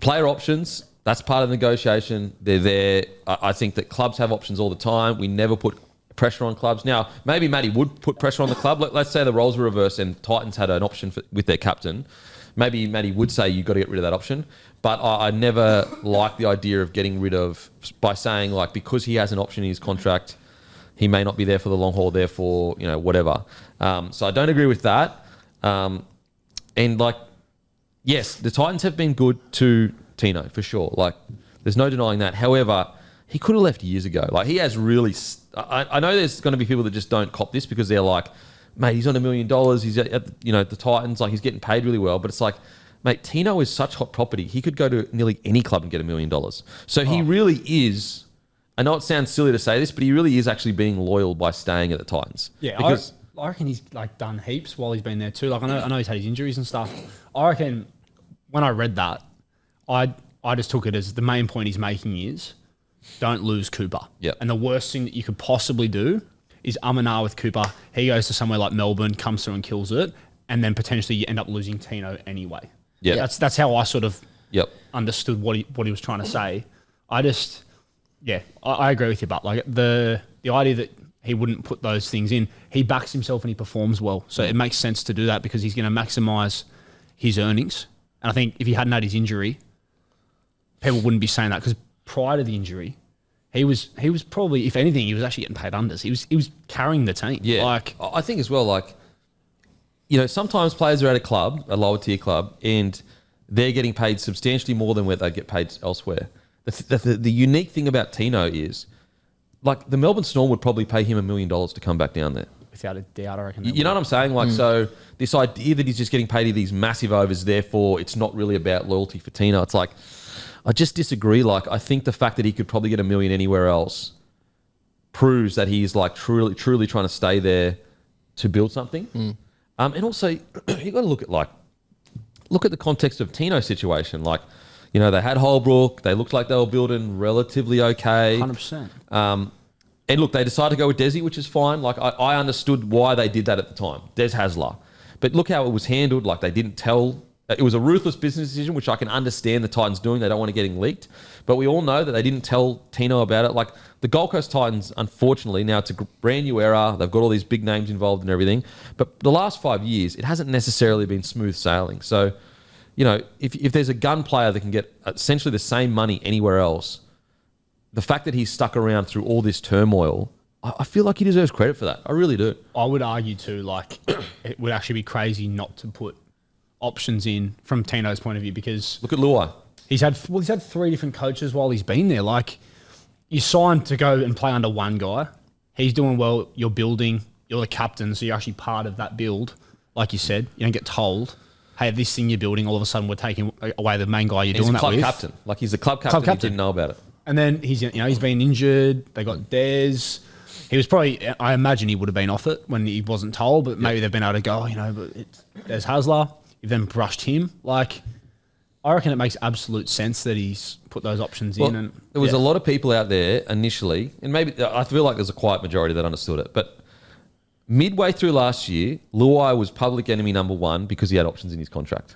player options, that's part of the negotiation. They're there. I think that clubs have options all the time. We never put pressure on clubs. Now, maybe Matty would put pressure on the club. Let's say the roles were reversed and Titans had an option with their captain. Maybe Matty would say you've got to get rid of that option. But I never like the idea of getting rid of, by saying, like, because he has an option in his contract, he may not be there for the long haul, therefore, you know, whatever. So I don't agree with that. And, like, yes, the Titans have been good to Tino, for sure. Like, there's no denying that. However, he could have left years ago. Like, he has really... I know there's going to be people that just don't cop this because they're like, mate, he's on $1 million. He's at the Titans. Like, he's getting paid really well. But it's like, mate, Tino is such hot property. He could go to nearly any club and get $1 million. So he really is. I know it sounds silly to say this, but he really is actually being loyal by staying at the Titans. Yeah, because I reckon he's like done heaps while he's been there too. Like I know he's had his injuries and stuff. I reckon when I read that, I just took it as the main point he's making is don't lose Cooper. Yep. And the worst thing that you could possibly do is with Cooper. He goes to somewhere like Melbourne, comes through and kills it, and then potentially you end up losing Tino anyway. Yeah, that's how I sort of understood what he was trying to say. I agree with you, but like the idea that he wouldn't put those things in, he backs himself and he performs well, so it makes sense to do that because he's going to maximise his earnings. And I think if he hadn't had his injury, people wouldn't be saying that because prior to the injury, he was probably, if anything, he was actually getting paid unders. He was carrying the team. Yeah, like I think as well, like, you know, sometimes players are at a club, a lower tier club, and they're getting paid substantially more than where they get paid elsewhere. The unique thing about Tino is, like, the Melbourne Storm would probably pay him $1 million to come back down there. Without a doubt, I reckon. You know what I'm saying? Like, so this idea that he's just getting paid these massive overs, therefore it's not really about loyalty for Tino. It's like, I just disagree. Like, I think the fact that he could probably get $1 million anywhere else proves that he's like truly trying to stay there to build something. And also, you got to look at the context of Tino's situation. Like, you know, they had Holbrook. They looked like they were building relatively okay. 100%. And look, they decided to go with Desi, which is fine. Like, I understood why they did that at the time. Des Hasler. But look how it was handled. Like, they didn't tell. It was a ruthless business decision, which I can understand the Titans doing. They don't want it getting leaked. But we all know that they didn't tell Tino about it. Like, the Gold Coast Titans, unfortunately, now it's a brand new era. They've got all these big names involved and everything. But the last 5 years, it hasn't necessarily been smooth sailing. So, you know, if there's a gun player that can get essentially the same money anywhere else, the fact that he's stuck around through all this turmoil, I feel like he deserves credit for that. I really do. I would argue too, like, it would actually be crazy not to put options in from Tino's point of view because look at Luai. He's had 3 different coaches while he's been there. Like, you signed to go and play under one guy. He's doing well. You're building. You're the captain, so you're actually part of that build. Like you said, you don't get told, hey, this thing you're building, all of a sudden we're taking away the main guy you're doing that with. He's a club captain. Like, he's a club captain. He didn't know about it. And then he's been injured. They got Des. He was probably, I imagine he would have been off it when he wasn't told, but maybe they've been able to go, but it's Des Hasler. You've then brushed him. Like, I reckon it makes absolute sense that he's put those options in. And there was a lot of people out there initially, and maybe I feel like there's a quiet majority that understood it, but midway through last year, Luai was public enemy number 1 because he had options in his contract.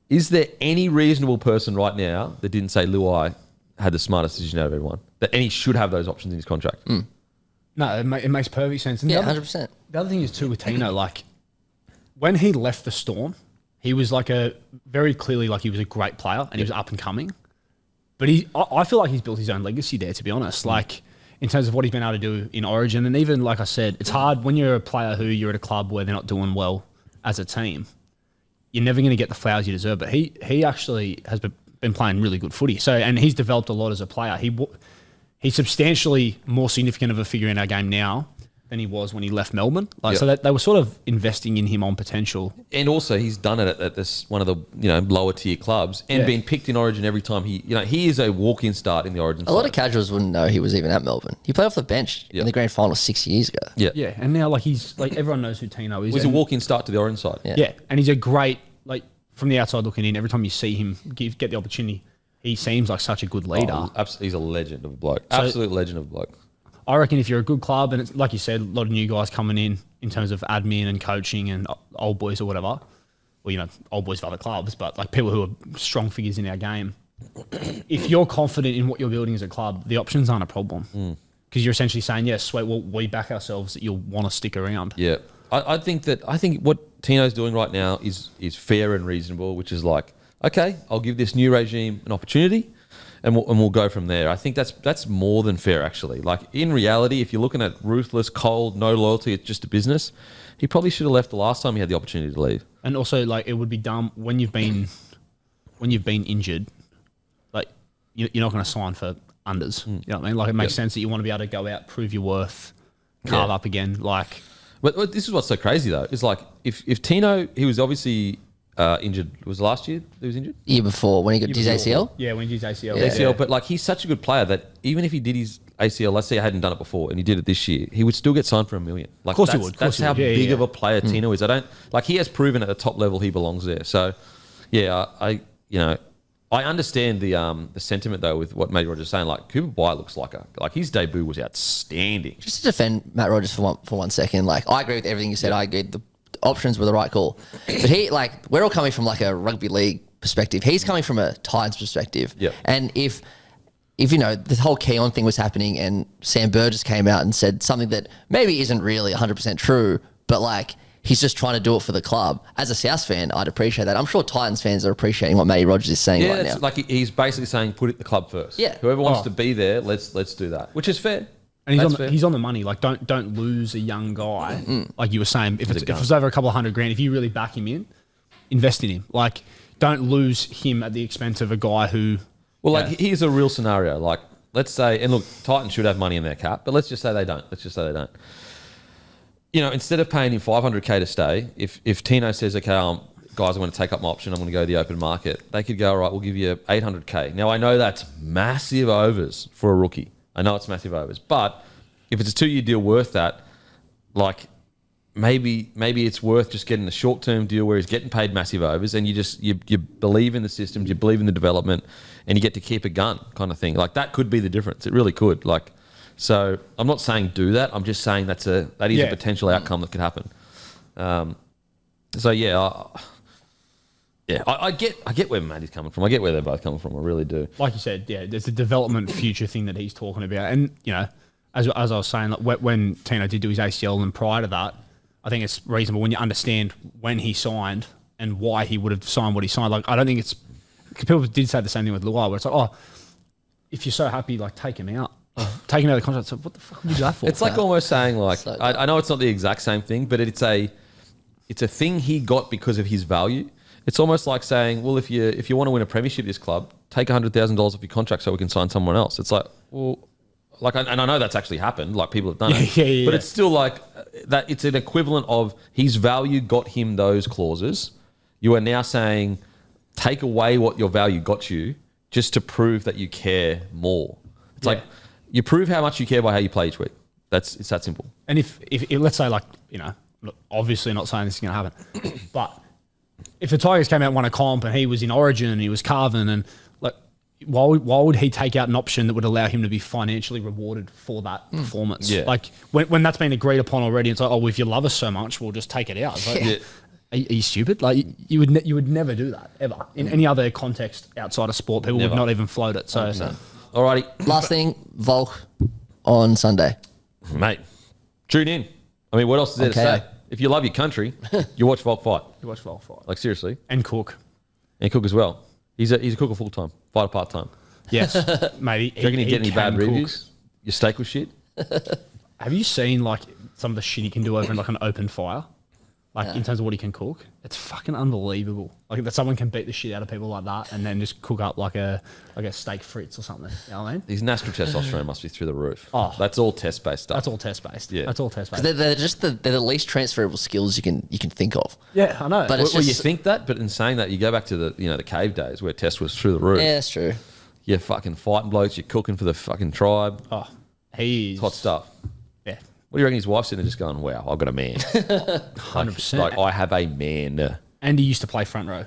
Is there any reasonable person right now that didn't say Luai had the smartest decision out of everyone? And he should have those options in his contract? No, it makes perfect sense. And 100%. The other thing is too with Tino, like, when he left the Storm, he was like very clearly like he was a great player and he was up and coming. But I feel like he's built his own legacy there, to be honest. Like, in terms of what he's been able to do in Origin. And even, like I said, it's hard when you're a player who you're at a club where they're not doing well as a team. You're never going to get the flowers you deserve. But he actually has been playing really good footy. So, and he's developed a lot as a player. He's substantially more significant of a figure in our game now than he was when he left Melbourne. So that they were sort of investing in him on potential. And also, he's done it at this one of the lower tier clubs and been picked in Origin every time. He is a walk-in start in the Origin. A lot of casuals wouldn't know he was even at Melbourne. He played off the bench in the grand final 6 years ago. Yeah, and now he's everyone knows who Tino is. He's a walk-in start to the Orange side. Yeah, and he's a great, from the outside looking in. Every time you see him get the opportunity, he seems like such a good leader. He's a legend of a bloke. Absolute legend of a bloke. I reckon if you're a good club, and it's like you said, a lot of new guys coming in terms of admin and coaching and old boys or whatever, or old boys of other clubs, but like people who are strong figures in our game. If you're confident in what you're building as a club, the options aren't a problem because you're essentially saying, yes, sweet, well, we back ourselves that you'll want to stick around. Yeah, I think what Tino's doing right now is fair and reasonable, which is like, okay, I'll give this new regime an opportunity. And we'll go from there. I think that's more than fair, actually. Like, in reality, if you're looking at ruthless, cold, no loyalty, it's just a business, he probably should have left the last time he had the opportunity to leave. And also, it would be dumb when you've been injured. You're not going to sign for unders. You know what I mean? It makes sense that you want to be able to go out, prove your worth, carve up again. But this is what's so crazy though. Is if Tino, he was obviously injured. Was it last year he was injured? Year before when he got his ACL. Yeah, when he did his ACL. ACL, but like he's such a good player that even if he did his ACL, let's say I hadn't done it before and he did it this year, he would still get signed for $1 million. Like, of course he would. That's how big of a player Tino is. I don't like. He has proven at the top level he belongs there. So, yeah, I understand the sentiment though with what Matty Rogers is saying. Like Cooper Bye looks like his debut was outstanding. Just to defend Matt Rogers for one second, like I agree with everything you said. I agree the options were the right call, but we're all coming from like a rugby league perspective. He's coming from a Titans perspective. Yeah. And if the whole Keon thing was happening and Sam Burgess came out and said something that maybe isn't really 100% true, but like he's just trying to do it for the club. As a South fan, I'd appreciate that. I'm sure Titans fans are appreciating what Matty Rogers is saying right now. Like he's basically saying, put it the club first. Yeah. Whoever wants to be there, let's do that, which is fair. And he's on the money. Like don't lose a young guy. Like you were saying, if it was over a couple of $100,000, if you really back him in, invest in him. Like don't lose him at the expense of a guy who. Well, like here's a real scenario. Like let's say, and look, Titans should have money in their cap, but let's just say they don't. You know, instead of paying him $500K to stay, if Tino says, okay, guys, I want to take up my option, I'm going to go to the open market, they could go, all right, we'll give you $800K. Now, I know that's massive overs for a rookie. I know it's massive overs. But if it's a 2-year deal worth that, like maybe it's worth just getting a short-term deal where he's getting paid massive overs and you believe in the systems, you believe in the development, and you get to keep a gun kind of thing. Like that could be the difference. It really could. Like, so I'm not saying do that. I'm just saying that is a potential outcome that could happen. So I get where Matty's coming from. I get where they're both coming from. I really do. Like you said, there's a development future thing that he's talking about, and you know, as I was saying, like when Tino did do his ACL and prior to that, I think it's reasonable when you understand when he signed and why he would have signed what he signed. Like I don't think it's people did say the same thing with Luai, where it's like, oh, if you're so happy, like take him out. Take him out of the contract. So what the fuck would you do that for? It's like almost saying like so I know it's not the exact same thing, but it's a thing he got because of his value. It's almost like saying, well, if you want to win a premiership at this club, take $100,000 off your contract so we can sign someone else. It's like, well, like, and I know that's actually happened. Like people have done it, but it's still like that. It's an equivalent of his value got him those clauses. You are now saying, take away what your value got you just to prove that you care more. It's like you prove how much you care by how you play each week. It's that simple. And if let's say, like, you know, look, obviously not saying this is going to happen, but if the Tigers came out and won a comp and he was in Origin and he was carving, and like, why would he take out an option that would allow him to be financially rewarded for that performance? Yeah. Like when that's been agreed upon already, it's like, oh, well, if you love us so much, we'll just take it out. It's like, are you stupid? Like you would never do that ever in any other context outside of sport. People would not even float it. So, alrighty. Last thing, Volk on Sunday, mate. Tune in. I mean, what else is there to say? If you love your country, you watch Volk fight. You watch Volk fight. Like seriously. And Cook. And Cook as well. He's a cooker full time, fighter part time. Yes, mate. Do you reckon he get any bad reviews? Your steak was shit. Have you seen like some of the shit he can do over in like an open fire? Like in terms of what he can cook, it's fucking unbelievable. Like that someone can beat the shit out of people like that and then just cook up like a steak frites or something. You know what I mean? His natural testosterone must be through the roof. Oh, that's all test based stuff. That's all test based. Yeah, that's all test based. They're just they're the least transferable skills you can think of. Yeah, I know. But well, you think that, but in saying that, you go back to the cave days where test was through the roof. Yeah, that's true. You're fucking fighting blokes. You're cooking for the fucking tribe. Oh, he's hot stuff. Yeah. What do you reckon his wife's sitting there just going, wow, I've got a man. 100%. Like, I have a man. And he used to play front row.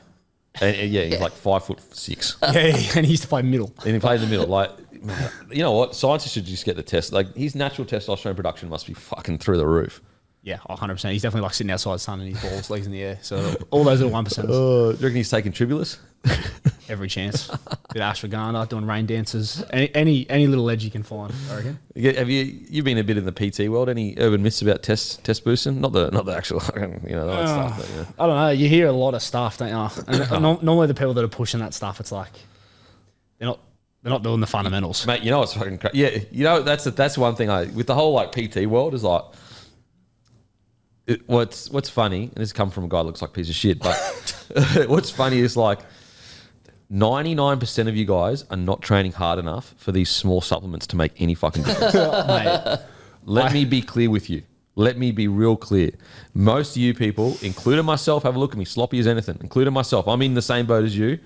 And he's like 5'6". Yeah, and he used to play middle. And he played in the middle. Like, you know what? Scientists should just get the test. Like, his natural testosterone production must be fucking through the roof. Yeah, 100%. He's definitely like sitting outside the sun and his balls, legs in the air. So all those little 1%. Do you reckon he's taking Tribulus? Every chance. Bit of ashwagandha, doing rain dances. Any little edge you can find, I reckon. Have you've been a bit in the PT world? Any urban myths about test boosting? Not the actual, stuff. But, I don't know. You hear a lot of stuff, don't you? And normally the people that are pushing that stuff, it's like they're not doing the fundamentals, mate. You know what's fucking crazy? Yeah, you know that's one thing with the whole like PT world is like. What's funny, and this come from a guy that looks like a piece of shit, but what's funny is like 99% of you guys are not training hard enough for these small supplements to make any fucking difference. Mate, Let me be clear with you. let me be real clear. Most of you people, including myself, have a look at me, sloppy as anything, including myself. I'm in the same boat as you.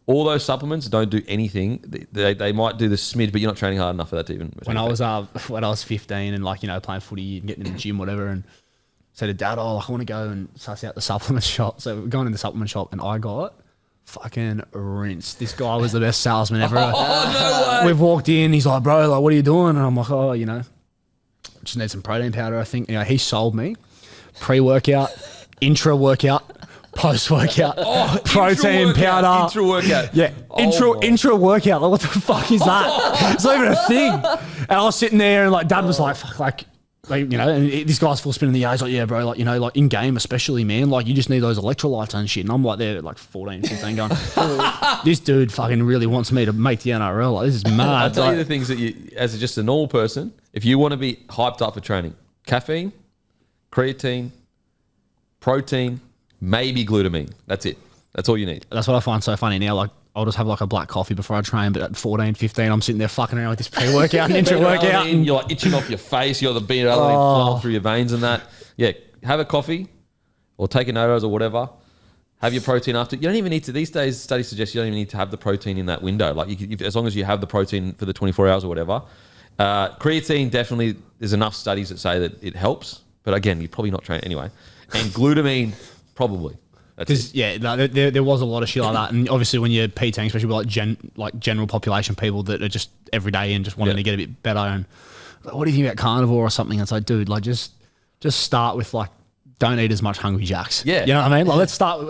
All those supplements don't do anything. They might do the smidge, but you're not training hard enough for that to even. When I was 15 and like, you know, playing footy and getting in the gym, whatever, and said to Dad, I want to go and suss out the supplement shop. So we're going in the supplement shop and I got fucking rinsed. This guy was the best salesman ever. No way. We've walked in. He's like, bro, like, what are you doing? And I'm like, oh, you know, just need some protein powder. I think, you know, he sold me pre-workout, intra-workout, post-workout, protein powder. Intra-workout. Yeah, intro workout. Like, what the fuck is that? It's not even a thing. And I was sitting there and like Dad was like, fuck, like, you know, and this guy's full spin in the air. He's like, yeah, bro, like, you know, like in game especially, man, like you just need those electrolytes and shit. And I'm like there at like 14, 15 going, this dude fucking really wants me to make the NRL. Like, this is mad. I'll tell you the things that you, as just a normal person, if you want to be hyped up for training, caffeine, creatine, protein, maybe glutamine. That's it. That's all you need. That's what I find so funny now. Like, I'll just have like a black coffee before I train, but at 14, 15, I'm sitting there fucking around with this pre-workout and intra-workout. And you're like itching off your face. You're the beta flowing through your veins and that. Yeah, have a coffee or take a Notos or whatever. Have your protein after. You don't even need to, these days, studies suggest you don't even need to have the protein in that window. Like, as long as you have the protein for the 24 hours or whatever. Creatine, definitely, there's enough studies that say that it helps. But again, you're probably not trained anyway. And glutamine, probably. Yeah, no, there was a lot of shit like that, and obviously when you're PTing, especially with like general population people that are just every day and just wanting to get a bit better, and like, what do you think about carnivore or something? It's like, dude, like just start with like, don't eat as much Hungry Jacks. Yeah, you know what I mean? Like let's start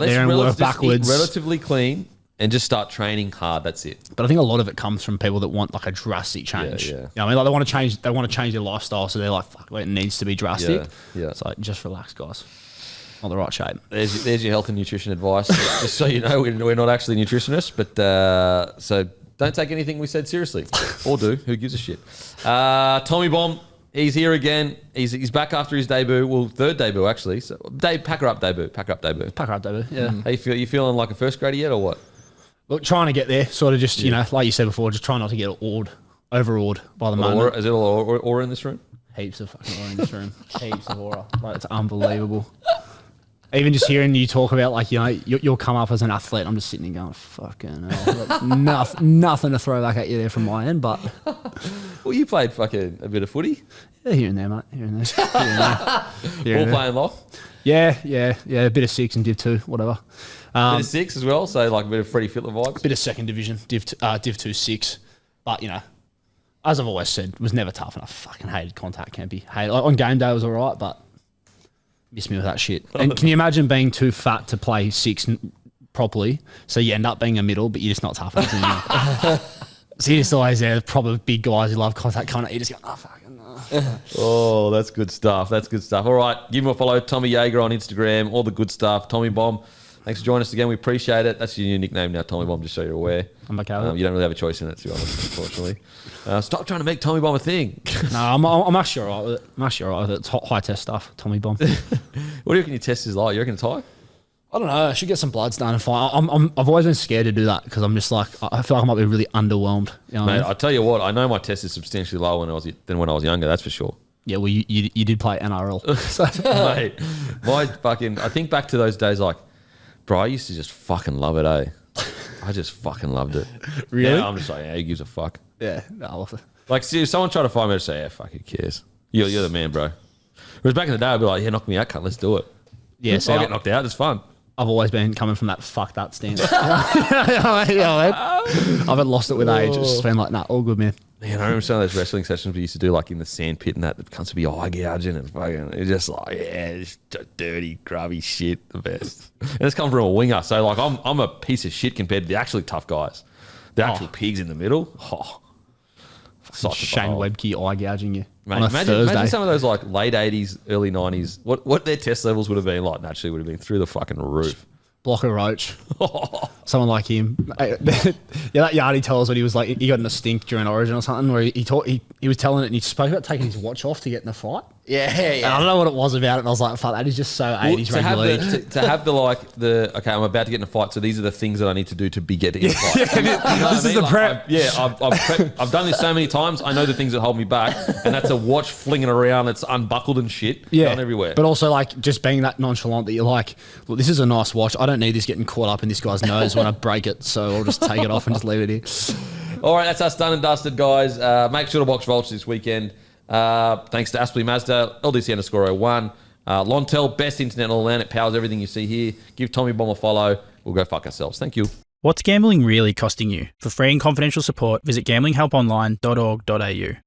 there and work backwards. Eat relatively clean and just start training hard. That's it. But I think a lot of it comes from people that want like a drastic change. Yeah. You know what I mean? Like they want to change their lifestyle, so they're like, fuck, it needs to be drastic. Yeah. It's like, just relax, guys. Not the right shape. There's your health and nutrition advice. Just so you know, we're not actually nutritionists, but so don't take anything we said seriously, or do. Who gives a shit? Tommy Bomb, he's here again. He's back after his debut. Well, third debut actually. So packer up debut. Yeah. How you feeling like a first grader yet, or what? Look, trying to get there. Sort of just you know, like you said before, just trying not to get overawed by the moment. Is it all aura in this room? Heaps of fucking aura in this room. Heaps of aura. Like, it's unbelievable. Even just hearing you talk about, like, you know, you'll come up as an athlete. I'm just sitting there going, fucking hell. Nothing to throw back at you there from my end, but. Well, you played fucking a bit of footy. Yeah, here and there, mate. Here and there. Ball playing loft? Yeah. A bit of six and Div 2, whatever. Bit of six as well, so like a bit of Freddie Fittler vibes? Bit of second division, Div 2 6. But, you know, as I've always said, was never tough, and I fucking hated contact campy. Like, on game day it was all right, but miss me with that shit. And can you imagine being too fat to play six properly, so you end up being a middle, but you're just not tough enough anymore? So you're just always there, probably big guys who love contact coming at you, just go, oh, fucking no. Oh, that's good stuff. All right, give him a follow, Tommy Jaeger on Instagram, all the good stuff. Tommy Bomb, thanks for joining us again. We appreciate it. That's your new nickname now, Tommy Bomb, just so you're aware. I'm okay. You don't really have a choice in it, to be honest, unfortunately. Stop trying to make Tommy Bomb a thing. No, I'm actually all right with it. It's high test stuff, Tommy Bomb. What do you reckon your test is like? You reckon it's high? I don't know. I should get some bloods done and find. I've always been scared to do that because I'm just like, I feel like I might be really underwhelmed. You know Mate, I tell you what, I know my test is substantially lower than when I was younger, that's for sure. Yeah, well, you did play NRL. Mate, I think back to those days like, bro, I used to just fucking love it, eh? I just fucking loved it. Really? Yeah, I'm just like, yeah, who gives a fuck? Yeah, I love it. Like, see, if someone tried to find me, I'd say, yeah, fuck, who cares? You're the man, bro. Whereas back in the day, I'd be like, yeah, knock me out, cunt, let's do it. Yeah, so I'll get knocked out, it's fun. I've always been coming from that fuck that stance. I've lost it with age. It's just been like, nah, all good, man. Man, I remember some of those wrestling sessions we used to do, like in the sand pit and that comes to be eye gouging and fucking, it's just like, yeah, it's dirty, grubby shit, the best. And it's come from a winger, so like I'm a piece of shit compared to the actually tough guys. The actual pigs in the middle. Shane Webke eye gouging you. Mate, imagine some of those like late 80s, early 90s, what their test levels would have been like naturally would have been through the fucking roof. Block a roach. someone like him. Yeah, that Yardy told us when he was like, he got in a stink during Origin or something where he was telling it and he spoke about taking his watch off to get in a fight. Yeah. And I don't know what it was about it. And I was like, fuck, that is just so 80s rugby league. To have okay, I'm about to get in a fight, so these are the things that I need to do to be getting in a fight. This is the prep. I've done this so many times. I know the things that hold me back, and that's a watch flinging around that's unbuckled and shit going everywhere. But also like just being that nonchalant that you're like, look, this is a nice watch. I don't need this getting caught up in this guy's nose when I break it, so I'll just take it off and just leave it here. All right, that's us done and dusted, guys. Make sure to box Vulture this weekend. Thanks to Aspley Mazda, LDC_01. Lontel, best internet in all land. It powers everything you see here. Give Tommy Bomb a follow. We'll go fuck ourselves. Thank you. What's gambling really costing you? For free and confidential support, visit gamblinghelponline.org.au.